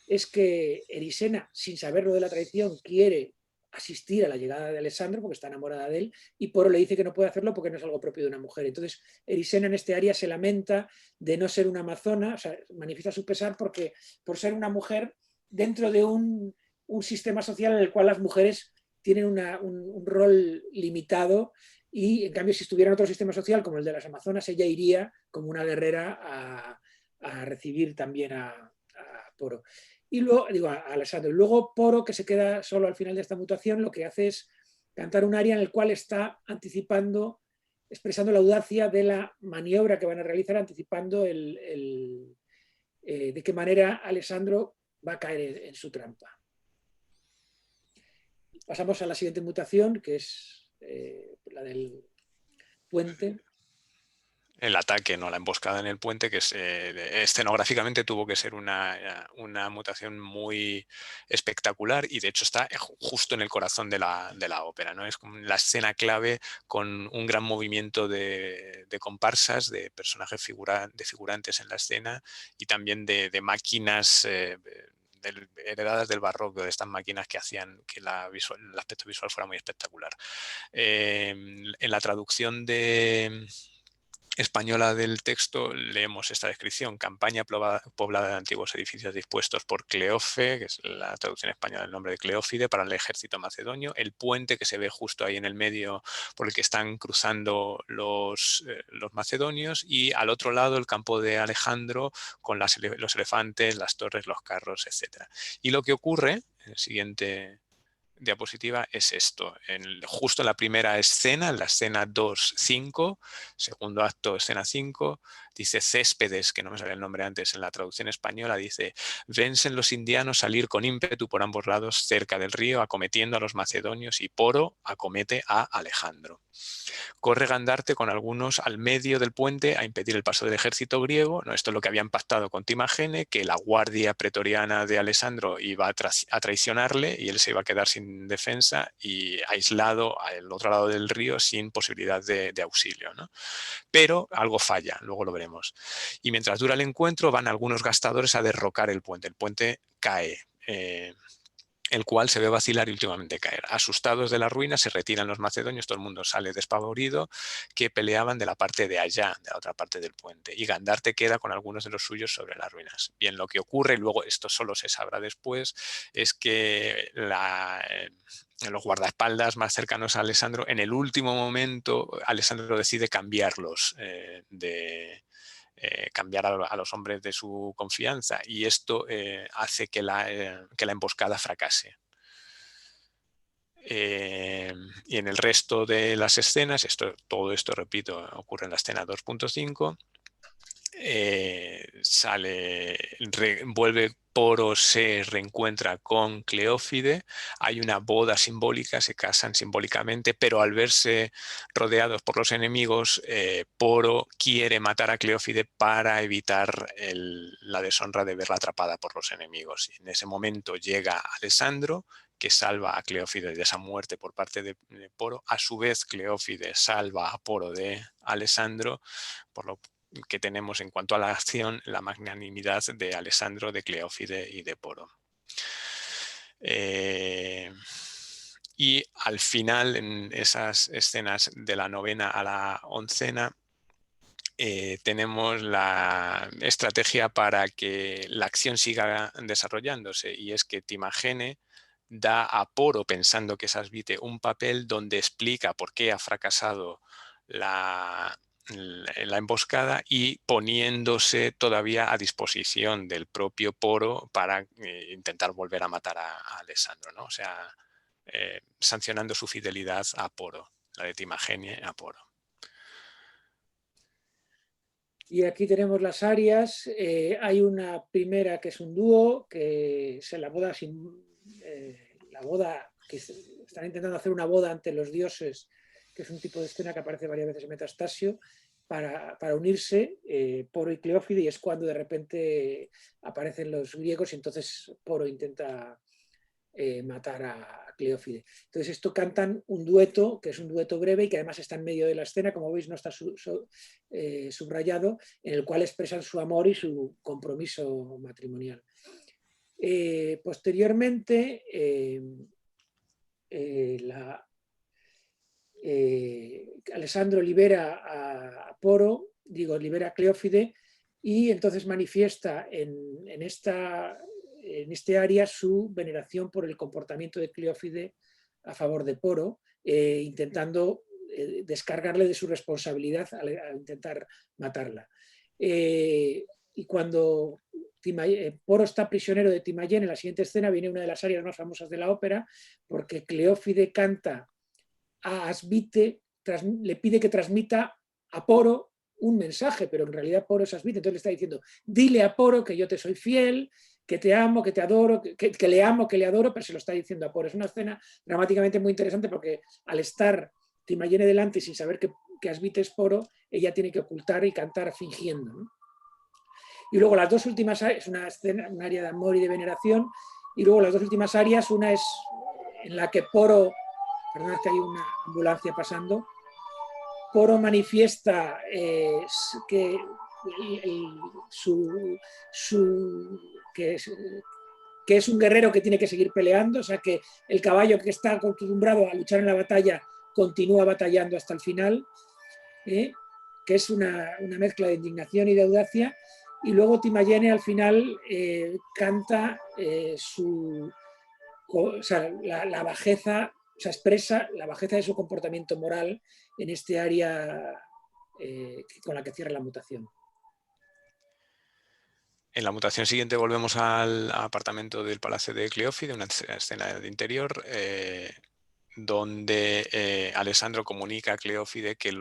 es que Erisena, sin saberlo de la traición, quiere asistir a la llegada de Alessandro porque está enamorada de él y Poro le dice que no puede hacerlo porque no es algo propio de una mujer. Entonces Erisena en este área se lamenta de no ser una amazona, o sea, manifiesta su pesar porque por ser una mujer dentro de un sistema social en el cual las mujeres tienen un rol limitado y en cambio si estuviera en otro sistema social como el de las amazonas ella iría como una guerrera a recibir también a Poro. Y luego, digo, a Alessandro. Luego Poro, que se queda solo al final de esta mutación, lo que hace es cantar un aria en el cual está anticipando expresando la audacia de la maniobra que van a realizar, anticipando de qué manera Alessandro va a caer en su trampa. Pasamos a la siguiente mutación, que es la del puente. El ataque, ¿no? La emboscada en el puente, que escenográficamente tuvo que ser una mutación muy espectacular y de hecho está justo en el corazón de la ópera, ¿no? Es como la escena clave con un gran movimiento de comparsas, de personajes figurantes en la escena y también de máquinas heredadas del barroco, de estas máquinas que hacían que el aspecto visual fuera muy espectacular. En la traducción española del texto leemos esta descripción: campaña poblada de antiguos edificios dispuestos por Cleofe, que es la traducción española del nombre de Cleófide, para el ejército macedonio, el puente que se ve justo ahí en el medio por el que están cruzando los macedonios, y al otro lado el campo de Alejandro con los elefantes, las torres, los carros, etc. Y lo que ocurre en el siguiente diapositiva es esto: justo en la primera escena, en la escena 2.5, segundo acto, escena 5, dice Céspedes, que no me sabía el nombre antes en la traducción española, dice: vensen los indianos salir con ímpetu por ambos lados cerca del río, acometiendo a los macedonios, y Poro acomete a Alejandro. Corre Gandarte con algunos al medio del puente a impedir el paso del ejército griego. ¿No? Esto es lo que habían pactado con Timagene, que la guardia pretoriana de Alessandro iba a traicionarle y él se iba a quedar sin defensa y aislado al otro lado del río sin posibilidad de auxilio, ¿no? Pero algo falla, luego lo veremos. Y mientras dura el encuentro van algunos gastadores a derrocar el puente. El puente cae. El cual se ve vacilar y últimamente caer. Asustados de la ruina, se retiran los macedonios, todo el mundo sale despavorido, que peleaban de la parte de allá, de la otra parte del puente, y Gandarte queda con algunos de los suyos sobre las ruinas. Bien, lo que ocurre, y luego esto solo se sabrá después, es que los guardaespaldas más cercanos a Alessandro, en el último momento, Alessandro decide cambiarlos cambiar a los hombres de su confianza, y esto hace que la emboscada fracase. Y en el resto de las escenas, todo esto, repito, ocurre en la escena 2.5, vuelve Poro, se reencuentra con Cleófide, hay una boda simbólica, se casan simbólicamente, pero al verse rodeados por los enemigos, Poro quiere matar a Cleófide para evitar la deshonra de verla atrapada por los enemigos. Y en ese momento llega Alessandro, que salva a Cleófide de esa muerte por parte de Poro. A su vez, Cleófide salva a Poro de Alessandro, por lo que tenemos en cuanto a la acción, la magnanimidad de Alessandro, de Cleófide y de Poro. Y al final, en esas escenas de la 9ª a la 11ª, tenemos la estrategia para que la acción siga desarrollándose, y es que Timagene da a Poro, pensando que es Asvite, un papel donde explica por qué ha fracasado la emboscada, y poniéndose todavía a disposición del propio Poro para intentar volver a matar a Alessandro, ¿no? O sea, sancionando su fidelidad a Poro, la de Timagene a Poro. Y aquí tenemos las arias. Hay una primera que es un dúo, que es la boda que están intentando hacer una boda ante los dioses, que es un tipo de escena que aparece varias veces en Metastasio, para unirse, Poro y Cleófide, y es cuando de repente aparecen los griegos y entonces Poro intenta matar a Cleófide. Entonces esto cantan un dueto, que es un dueto breve y que además está en medio de la escena, como veis no está subrayado, en el cual expresan su amor y su compromiso matrimonial. Posteriormente, Alessandro libera a Poro, libera a Cleófide, y entonces manifiesta en este área su veneración por el comportamiento de Cleófide a favor de Poro, intentando descargarle de su responsabilidad al intentar matarla. Y cuando Poro está prisionero de Timayen, en la siguiente escena viene una de las arias más famosas de la ópera, porque Cleófide canta a Asvite le pide que transmita a Poro un mensaje, pero en realidad Poro es Asvite, entonces le está diciendo, dile a Poro que yo te soy fiel, que te amo, que te adoro, que le amo, que le adoro, pero se lo está diciendo a Poro. Es una escena dramáticamente muy interesante porque al estar Timayene delante sin saber que Asvite es Poro, ella tiene que ocultar y cantar fingiendo, ¿no? Y luego las dos últimas áreas, es una escena, un área de amor y de veneración, y luego las dos últimas áreas, una es en la que Poro, perdón, es que hay una ambulancia pasando, Poro manifiesta que, que, que es un guerrero que tiene que seguir peleando, o sea que el caballo que está acostumbrado a luchar en la batalla continúa batallando hasta el final, que es una mezcla de indignación y de audacia. Y luego Timayene al final canta o sea, la bajeza, o sea, expresa la bajeza de su comportamiento moral en este área con la que cierra la mutación. En la mutación siguiente volvemos al apartamento del Palacio de Cleófide, una escena de interior, donde Alessandro comunica a Cleófide que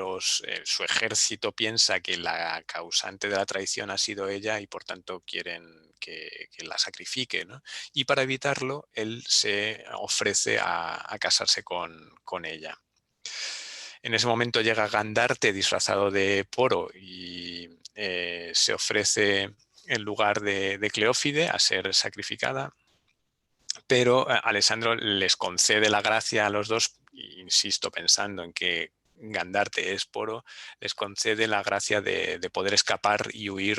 su ejército piensa que la causante de la traición ha sido ella y por tanto quieren que la sacrifique, ¿no? Y para evitarlo, él se ofrece a casarse con ella. En ese momento llega Gandarte disfrazado de Poro y se ofrece en lugar de Cleófide a ser sacrificada, pero Alessandro les concede la gracia a los dos, insisto, pensando en que Gandarte es Poro, les concede la gracia de poder escapar y huir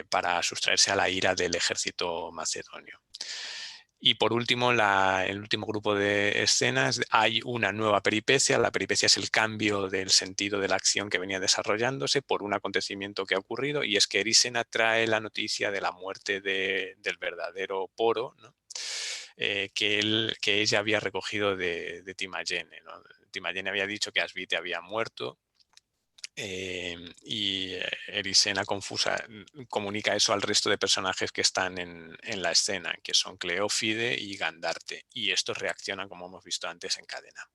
para sustraerse a la ira del ejército macedonio. Y por último, el último grupo de escenas, hay una nueva peripecia. La peripecia es el cambio del sentido de la acción que venía desarrollándose por un acontecimiento que ha ocurrido, y es que Erisena trae la noticia de la muerte del verdadero Poro, ¿no? Que ella había recogido de Timayene, ¿no? Timayene había dicho que Asvite había muerto. Y Erisena confusa comunica eso al resto de personajes que están en la escena, que son Cleófide y Gandarte, y estos reaccionan, como hemos visto antes, en cadena.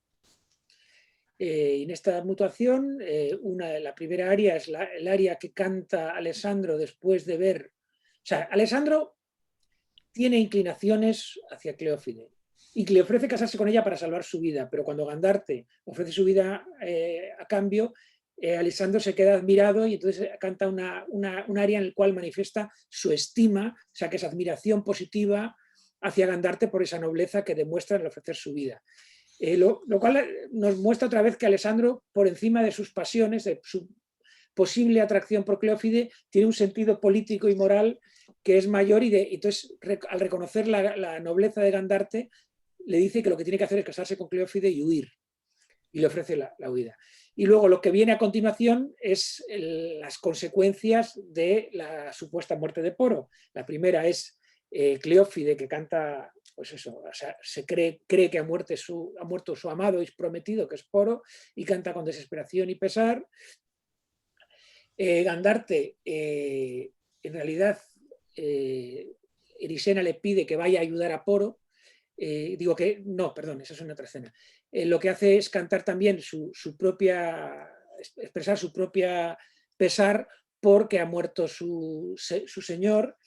En esta mutación, la primera área es el área que canta Alessandro después de ver... O sea, Alessandro tiene inclinaciones hacia Cleófide y le ofrece casarse con ella para salvar su vida, pero cuando Gandarte ofrece su vida a cambio, Alessandro se queda admirado y entonces canta un área en el cual manifiesta su estima, o sea, que es admiración positiva hacia Gandarte por esa nobleza que demuestra al ofrecer su vida. Lo cual nos muestra otra vez que Alessandro, por encima de sus pasiones, de su posible atracción por Cleófide, tiene un sentido político y moral que es mayor, y entonces al reconocer la nobleza de Gandarte, le dice que lo que tiene que hacer es casarse con Cleófide y huir, y le ofrece la huida. Y luego lo que viene a continuación es las consecuencias de la supuesta muerte de Poro. La primera es Cleófide, que canta, pues eso, o sea, cree que ha muerto su amado y prometido, que es Poro, y canta con desesperación y pesar. Gandarte, en realidad, Erisena le pide que vaya a ayudar a Poro. Digo que, no, perdón, esa es una otra escena. Lo que hace es cantar también expresar su propia pesar porque ha muerto su señor,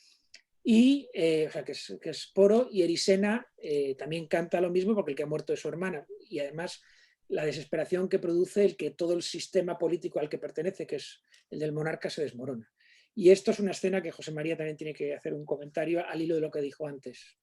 y, o sea, que es Poro, y Erisena también canta lo mismo porque el que ha muerto es su hermana, y además la desesperación que produce el que todo el sistema político al que pertenece, que es el del monarca, se desmorona. Y esto es una escena que José María también tiene que hacer un comentario al hilo de lo que dijo antes.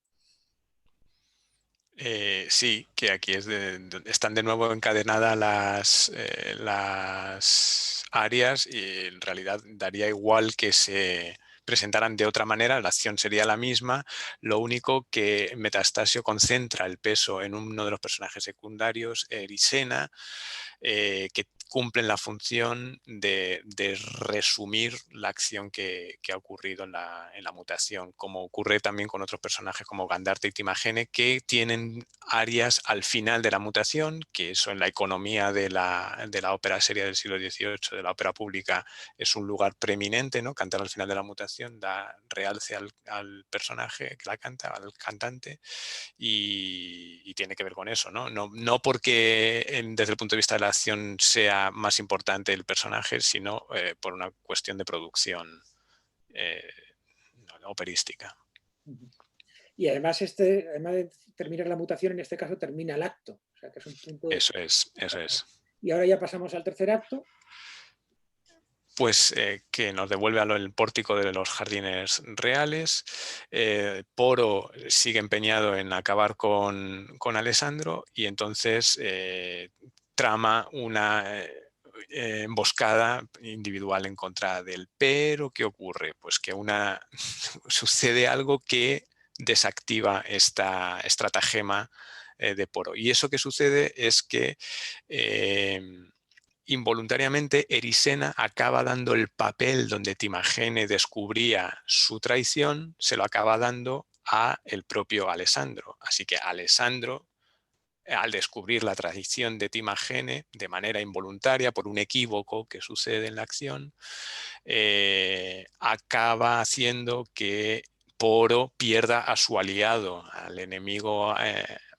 Sí, que aquí están de nuevo encadenadas las áreas, y en realidad daría igual que se presentaran de otra manera, la acción sería la misma, lo único que Metastasio concentra el peso en uno de los personajes secundarios, Erisena, que cumplen la función de resumir la acción que ha ocurrido en la mutación, como ocurre también con otros personajes como Gandarte y Timagene, que tienen áreas al final de la mutación, que eso en la economía de la ópera seria del siglo XVIII, de la ópera pública, es un lugar preeminente, ¿no? Cantar al final de la mutación da realce al personaje que la canta, al cantante, y tiene que ver con eso, ¿no? No porque desde el punto de vista de la acción sea más importante el personaje, sino por una cuestión de producción eh, operística. Y además, además de terminar la mutación, en este caso termina el acto. O sea, que es un punto... Eso es. Y ahora ya pasamos al tercer acto. Pues que nos devuelve al pórtico de los jardines reales. Poro sigue empeñado en acabar con Alessandro y entonces trama una emboscada individual en contra de él. Pero, ¿qué ocurre? Pues que sucede algo que desactiva esta estratagema de Poro. Y eso que sucede es que involuntariamente Erisena acaba dando el papel donde Timagene descubría su traición, se lo acaba dando a el propio Alessandro. Así que Alessandro, al descubrir la traición de Timagene de manera involuntaria por un equívoco que sucede en la acción, acaba haciendo que Poro pierda a su aliado, al enemigo,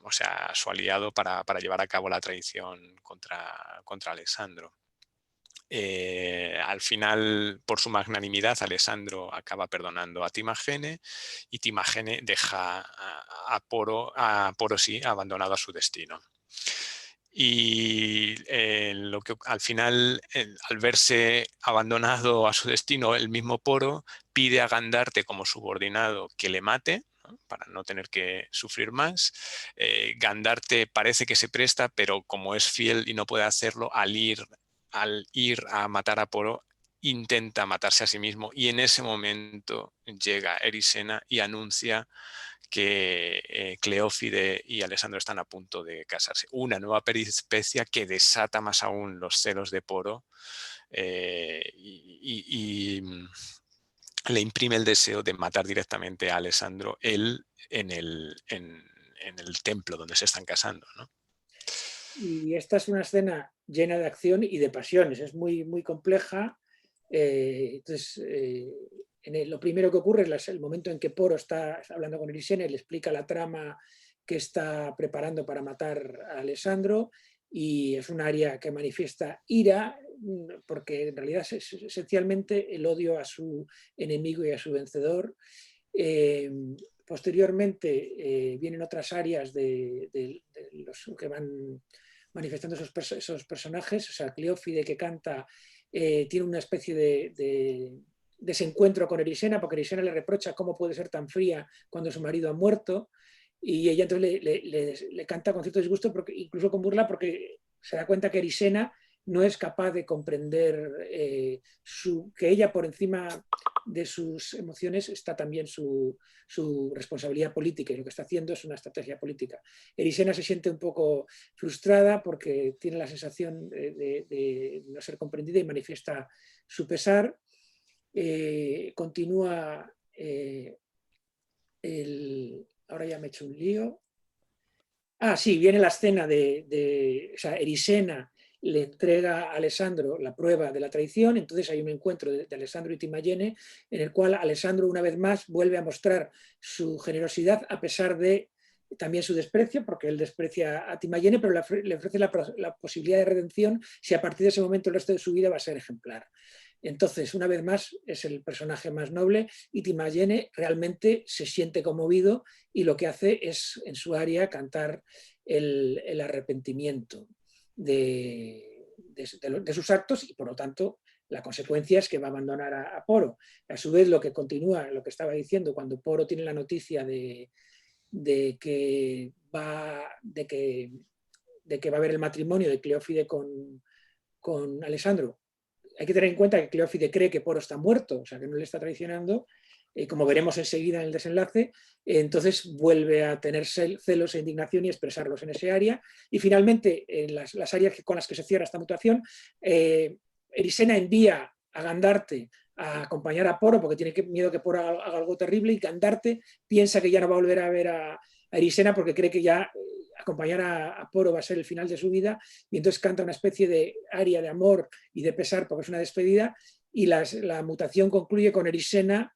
o sea, a su aliado para llevar a cabo la traición contra Alessandro. Al final, por su magnanimidad, Alessandro acaba perdonando a Timagene y Timagene deja a Poro sí, abandonado a su destino. Y lo que al final, al verse abandonado a su destino, el mismo Poro pide a Gandarte como subordinado que le mate, ¿no? Para no tener que sufrir más. Gandarte parece que se presta, pero como es fiel y no puede hacerlo, al ir a matar a Poro, intenta matarse a sí mismo y en ese momento llega Erisena y anuncia que Cleófide y Alessandro están a punto de casarse. Una nueva peripecia que desata más aún los celos de Poro y le imprime el deseo de matar directamente a Alessandro, él en el templo donde se están casando, ¿no? Y esta es una escena llena de acción y de pasiones. Es muy, muy compleja. Entonces, lo primero que ocurre es el momento en que Poro está hablando con Erisena y le explica la trama que está preparando para matar a Alessandro, y es un área que manifiesta ira, porque en realidad es esencialmente el odio a su enemigo y a su vencedor. Posteriormente vienen otras áreas de los que van manifestando esos personajes. O sea, Cleófide, que canta, tiene una especie de desencuentro con Erisena, porque Erisena le reprocha cómo puede ser tan fría cuando su marido ha muerto, y ella entonces le canta con cierto disgusto, porque, incluso con burla, porque se da cuenta que Erisena no es capaz de comprender que ella, por encima de sus emociones, está también su responsabilidad política, y lo que está haciendo es una estrategia política. Erisena se siente un poco frustrada porque tiene la sensación de no ser comprendida y manifiesta su pesar. Continúa ahora ya me he hecho un lío. Sí, viene la escena o sea, Erisena le entrega a Alessandro la prueba de la traición. Entonces hay un encuentro de Alessandro y Timagene, en el cual Alessandro una vez más vuelve a mostrar su generosidad a pesar de también su desprecio, porque él desprecia a Timagene, pero le ofrece la posibilidad de redención si a partir de ese momento el resto de su vida va a ser ejemplar. Entonces, una vez más, es el personaje más noble, y Timagene realmente se siente conmovido y lo que hace es, en su área, cantar el arrepentimiento de sus actos, y por lo tanto la consecuencia es que va a abandonar a Poro. A su vez, lo que continúa, lo que estaba diciendo, cuando Poro tiene la noticia de que va a haber el matrimonio de Cleófide con Alessandro, hay que tener en cuenta que Cleófide cree que Poro está muerto, o sea, que no le está traicionando, como veremos enseguida en el desenlace, entonces vuelve a tener celos e indignación y expresarlos en ese área. Y finalmente, en las áreas con las que se cierra esta mutación, Erisena envía a Gandarte a acompañar a Poro porque tiene miedo que Poro haga algo terrible, y Gandarte piensa que ya no va a volver a ver a Erisena porque cree que ya acompañar a Poro va a ser el final de su vida, y entonces canta una especie de aria de amor y de pesar porque es una despedida, y la mutación concluye con Erisena,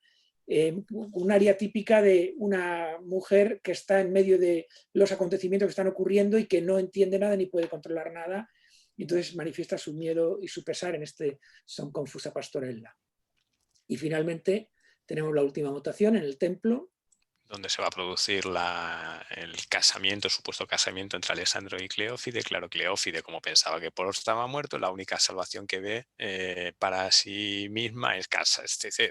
un área típica de una mujer que está en medio de los acontecimientos que están ocurriendo y que no entiende nada ni puede controlar nada, y entonces manifiesta su miedo y su pesar en este Son confusa pastorella. Y finalmente tenemos la última mutación en el templo, donde se va a producir el casamiento, el supuesto casamiento entre Alessandro y Cleófide. Claro, Cleófide, como pensaba que Poro estaba muerto, la única salvación que ve para sí misma es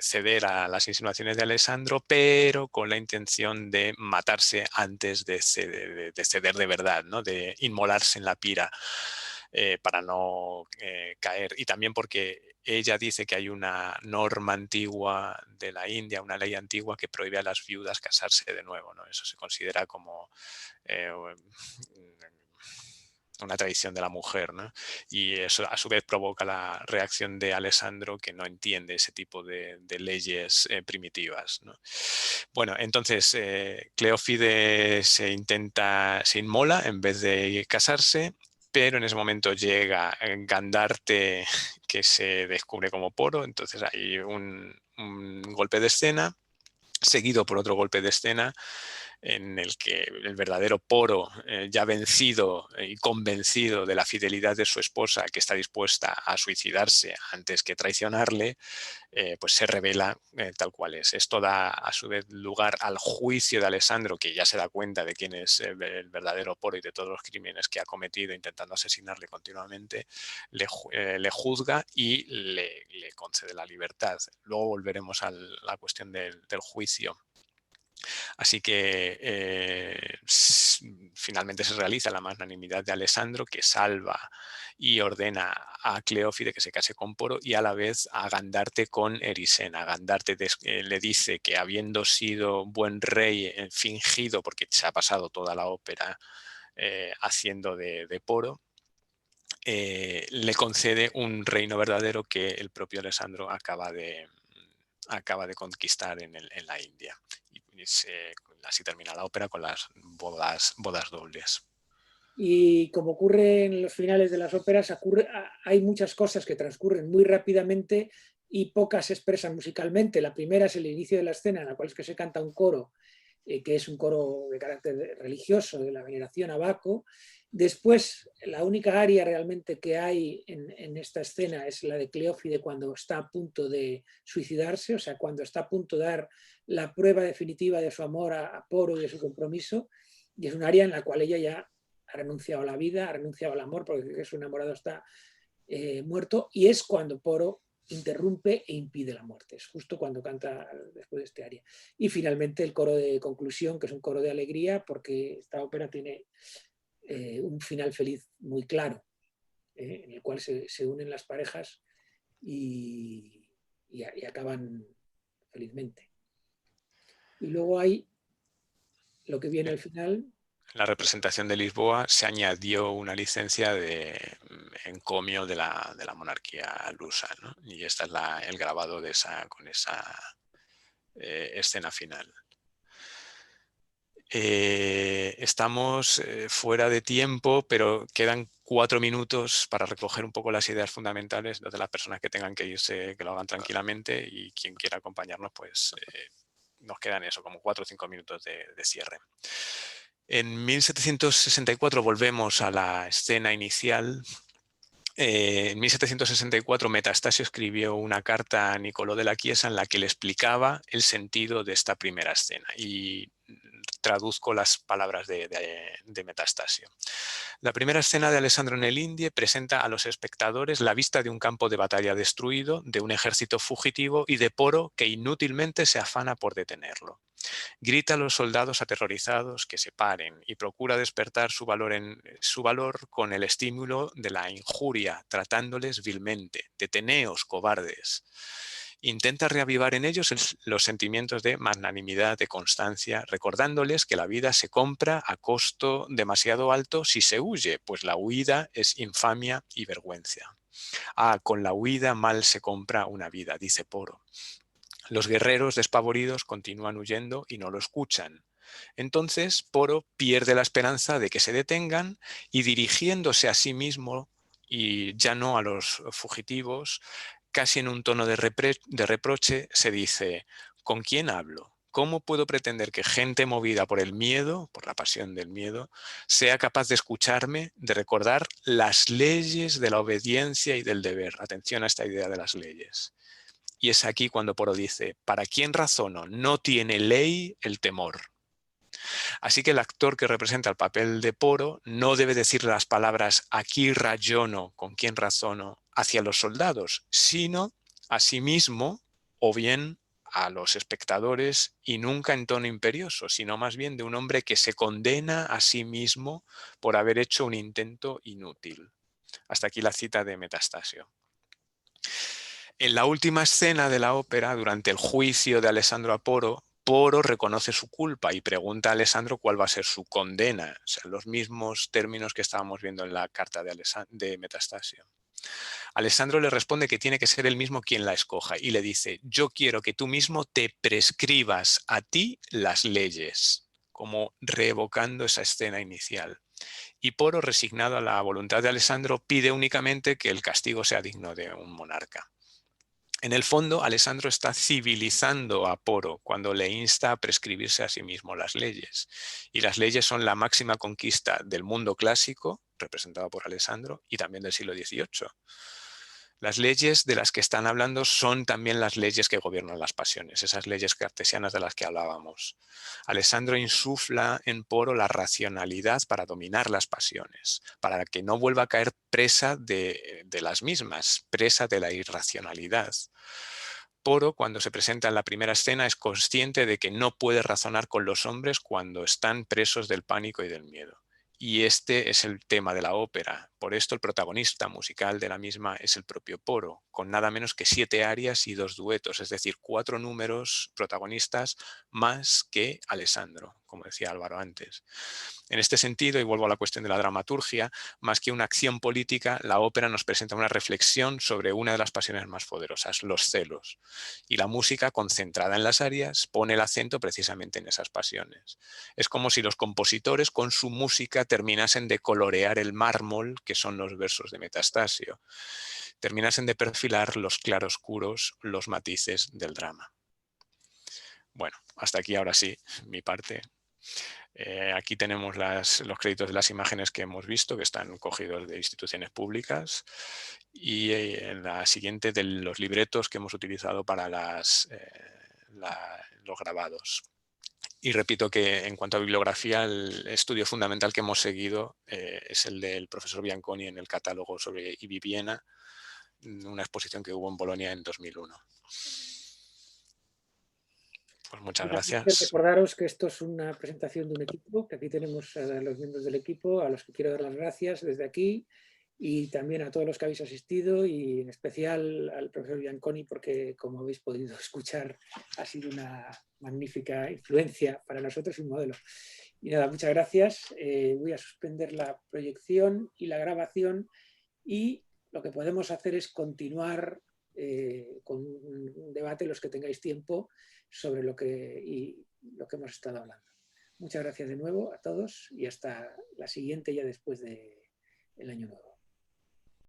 ceder a las insinuaciones de Alessandro, pero con la intención de matarse antes de ceder de verdad, ¿no? De inmolarse en la pira. Para no caer, y también porque ella dice que hay una norma antigua de la India, una ley antigua que prohíbe a las viudas casarse de nuevo, ¿no? Eso se considera como una tradición de la mujer, ¿no? Y eso a su vez provoca la reacción de Alessandro, que no entiende ese tipo de leyes primitivas, ¿no? Bueno, entonces Cleófide se inmola en vez de casarse, pero en ese momento llega Gandarte, que se descubre como Poro. Entonces hay un golpe de escena, seguido por otro golpe de escena en el que el verdadero Poro, ya vencido y convencido de la fidelidad de su esposa, que está dispuesta a suicidarse antes que traicionarle, pues se revela tal cual es. Esto da a su vez lugar al juicio de Alessandro, que ya se da cuenta de quién es el verdadero Poro y de todos los crímenes que ha cometido intentando asesinarle continuamente. Le juzga y le concede la libertad. Luego volveremos a la cuestión del juicio. Así que finalmente se realiza la magnanimidad de Alessandro, que salva y ordena a Cleófide que se case con Poro, y a la vez a Gandarte con Erisena. Gandarte le dice que, habiendo sido buen rey fingido, porque se ha pasado toda la ópera haciendo de Poro, le concede un reino verdadero que el propio Alessandro acaba de conquistar en la India. Y así termina la ópera con las bodas dobles. y como ocurre en los finales de las óperas, hay muchas cosas que transcurren muy rápidamente y pocas se expresan musicalmente. La primera es el inicio de la escena, en la cual es que se canta un coro, que es un coro de carácter religioso, de la veneración a Baco. Después, la única aria realmente que hay en esta escena es la de Cleófide cuando está a punto de suicidarse, o sea, cuando está a punto de dar la prueba definitiva de su amor a Poro y de su compromiso, y es un aria en la cual ella ya ha renunciado a la vida, ha renunciado al amor porque su enamorado está muerto, y es cuando Poro interrumpe e impide la muerte. Es justo cuando canta después de este aria. Y finalmente el coro de conclusión, que es un coro de alegría, porque esta ópera tiene un final feliz muy claro, en el cual se unen las parejas y acaban felizmente. Y luego hay lo que viene al final. En la representación de Lisboa se añadió una licencia de encomio de la monarquía lusa, ¿no? Y este es el grabado con esa escena final. Estamos fuera de tiempo, pero quedan 4 minutos para recoger un poco las ideas fundamentales de las personas que tengan que irse, que lo hagan tranquilamente, y quien quiera acompañarnos, pues nos quedan eso, como 4 o 5 minutos de cierre. En 1764 volvemos a la escena inicial. En 1764 Metastasio escribió una carta a Nicolò della Chiesa en la que le explicaba el sentido de esta primera escena, y traduzco las palabras de Metastasio. La primera escena de Alessandro nel Indie presenta a los espectadores la vista de un campo de batalla destruido, de un ejército fugitivo y de Poro que inútilmente se afana por detenerlo. Grita a los soldados aterrorizados que se paren y procura despertar su valor con el estímulo de la injuria, tratándoles vilmente. Deteneos, cobardes. Intenta reavivar en ellos los sentimientos de magnanimidad, de constancia, recordándoles que la vida se compra a costo demasiado alto si se huye, pues la huida es infamia y vergüenza. Ah, con la huida mal se compra una vida, dice Poro. Los guerreros despavoridos continúan huyendo y no lo escuchan. Entonces Poro pierde la esperanza de que se detengan y, dirigiéndose a sí mismo y ya no a los fugitivos, casi en un tono de reproche, se dice: ¿con quién hablo? ¿Cómo puedo pretender que gente movida por el miedo, por la pasión del miedo, sea capaz de escucharme, de recordar las leyes de la obediencia y del deber? Atención a esta idea de las leyes. Y es aquí cuando Poro dice: ¿para quién razono? No tiene ley el temor. Así que el actor que representa el papel de Poro no debe decir las palabras «aquí rayono», «con quién razono», hacia los soldados, sino a sí mismo o bien a los espectadores, y nunca en tono imperioso, sino más bien de un hombre que se condena a sí mismo por haber hecho un intento inútil. Hasta aquí la cita de Metastasio. En la última escena de la ópera, durante el juicio de Alessandro a Poro, Poro reconoce su culpa y pregunta a Alessandro cuál va a ser su condena, o sea, los mismos términos que estábamos viendo en la carta de Metastasio. Alessandro le responde que tiene que ser él mismo quien la escoja y le dice: yo quiero que tú mismo te prescribas a ti las leyes, como revocando esa escena inicial. Y Poro, resignado a la voluntad de Alessandro, pide únicamente que el castigo sea digno de un monarca. En el fondo, Alessandro está civilizando a Poro cuando le insta a prescribirse a sí mismo las leyes. Y las leyes son la máxima conquista del mundo clásico, representado por Alessandro, y también del siglo XVIII. Las leyes de las que están hablando son también las leyes que gobiernan las pasiones, esas leyes cartesianas de las que hablábamos. Alessandro insufla en Poro la racionalidad para dominar las pasiones, para que no vuelva a caer presa de las mismas, presa de la irracionalidad. Poro, cuando se presenta en la primera escena, es consciente de que no puede razonar con los hombres cuando están presos del pánico y del miedo. Y este es el tema de la ópera. Por esto el protagonista musical de la misma es el propio Poro, con nada menos que 7 arias y 2 duetos, es decir, 4 números protagonistas más que Alessandro, como decía Álvaro antes. En este sentido, y vuelvo a la cuestión de la dramaturgia, más que una acción política, la ópera nos presenta una reflexión sobre una de las pasiones más poderosas, los celos. Y la música, concentrada en las arias, pone el acento precisamente en esas pasiones. Es como si los compositores con su música terminasen de colorear el mármol que son los versos de Metastasio, terminasen de perfilar los claroscuros, los matices del drama. Bueno, hasta aquí ahora sí, mi parte. Aquí tenemos los créditos de las imágenes que hemos visto, que están cogidos de instituciones públicas, y en la siguiente de los libretos que hemos utilizado para los grabados. Y repito que en cuanto a bibliografía, el estudio fundamental que hemos seguido es el del profesor Bianconi en el catálogo sobre Ibi Viena, una exposición que hubo en Bolonia en 2001. Pues muchas gracias. Recordaros que esto es una presentación de un equipo, que aquí tenemos a los miembros del equipo, a los que quiero dar las gracias desde aquí, y también a todos los que habéis asistido, y en especial al profesor Bianconi, porque, como habéis podido escuchar, ha sido una magnífica influencia para nosotros y un modelo. Y nada, muchas gracias. Voy a suspender la proyección y la grabación, y lo que podemos hacer es continuar con un debate, los que tengáis tiempo, sobre lo que hemos estado hablando. Muchas gracias de nuevo a todos y hasta la siguiente, ya después del Año Nuevo.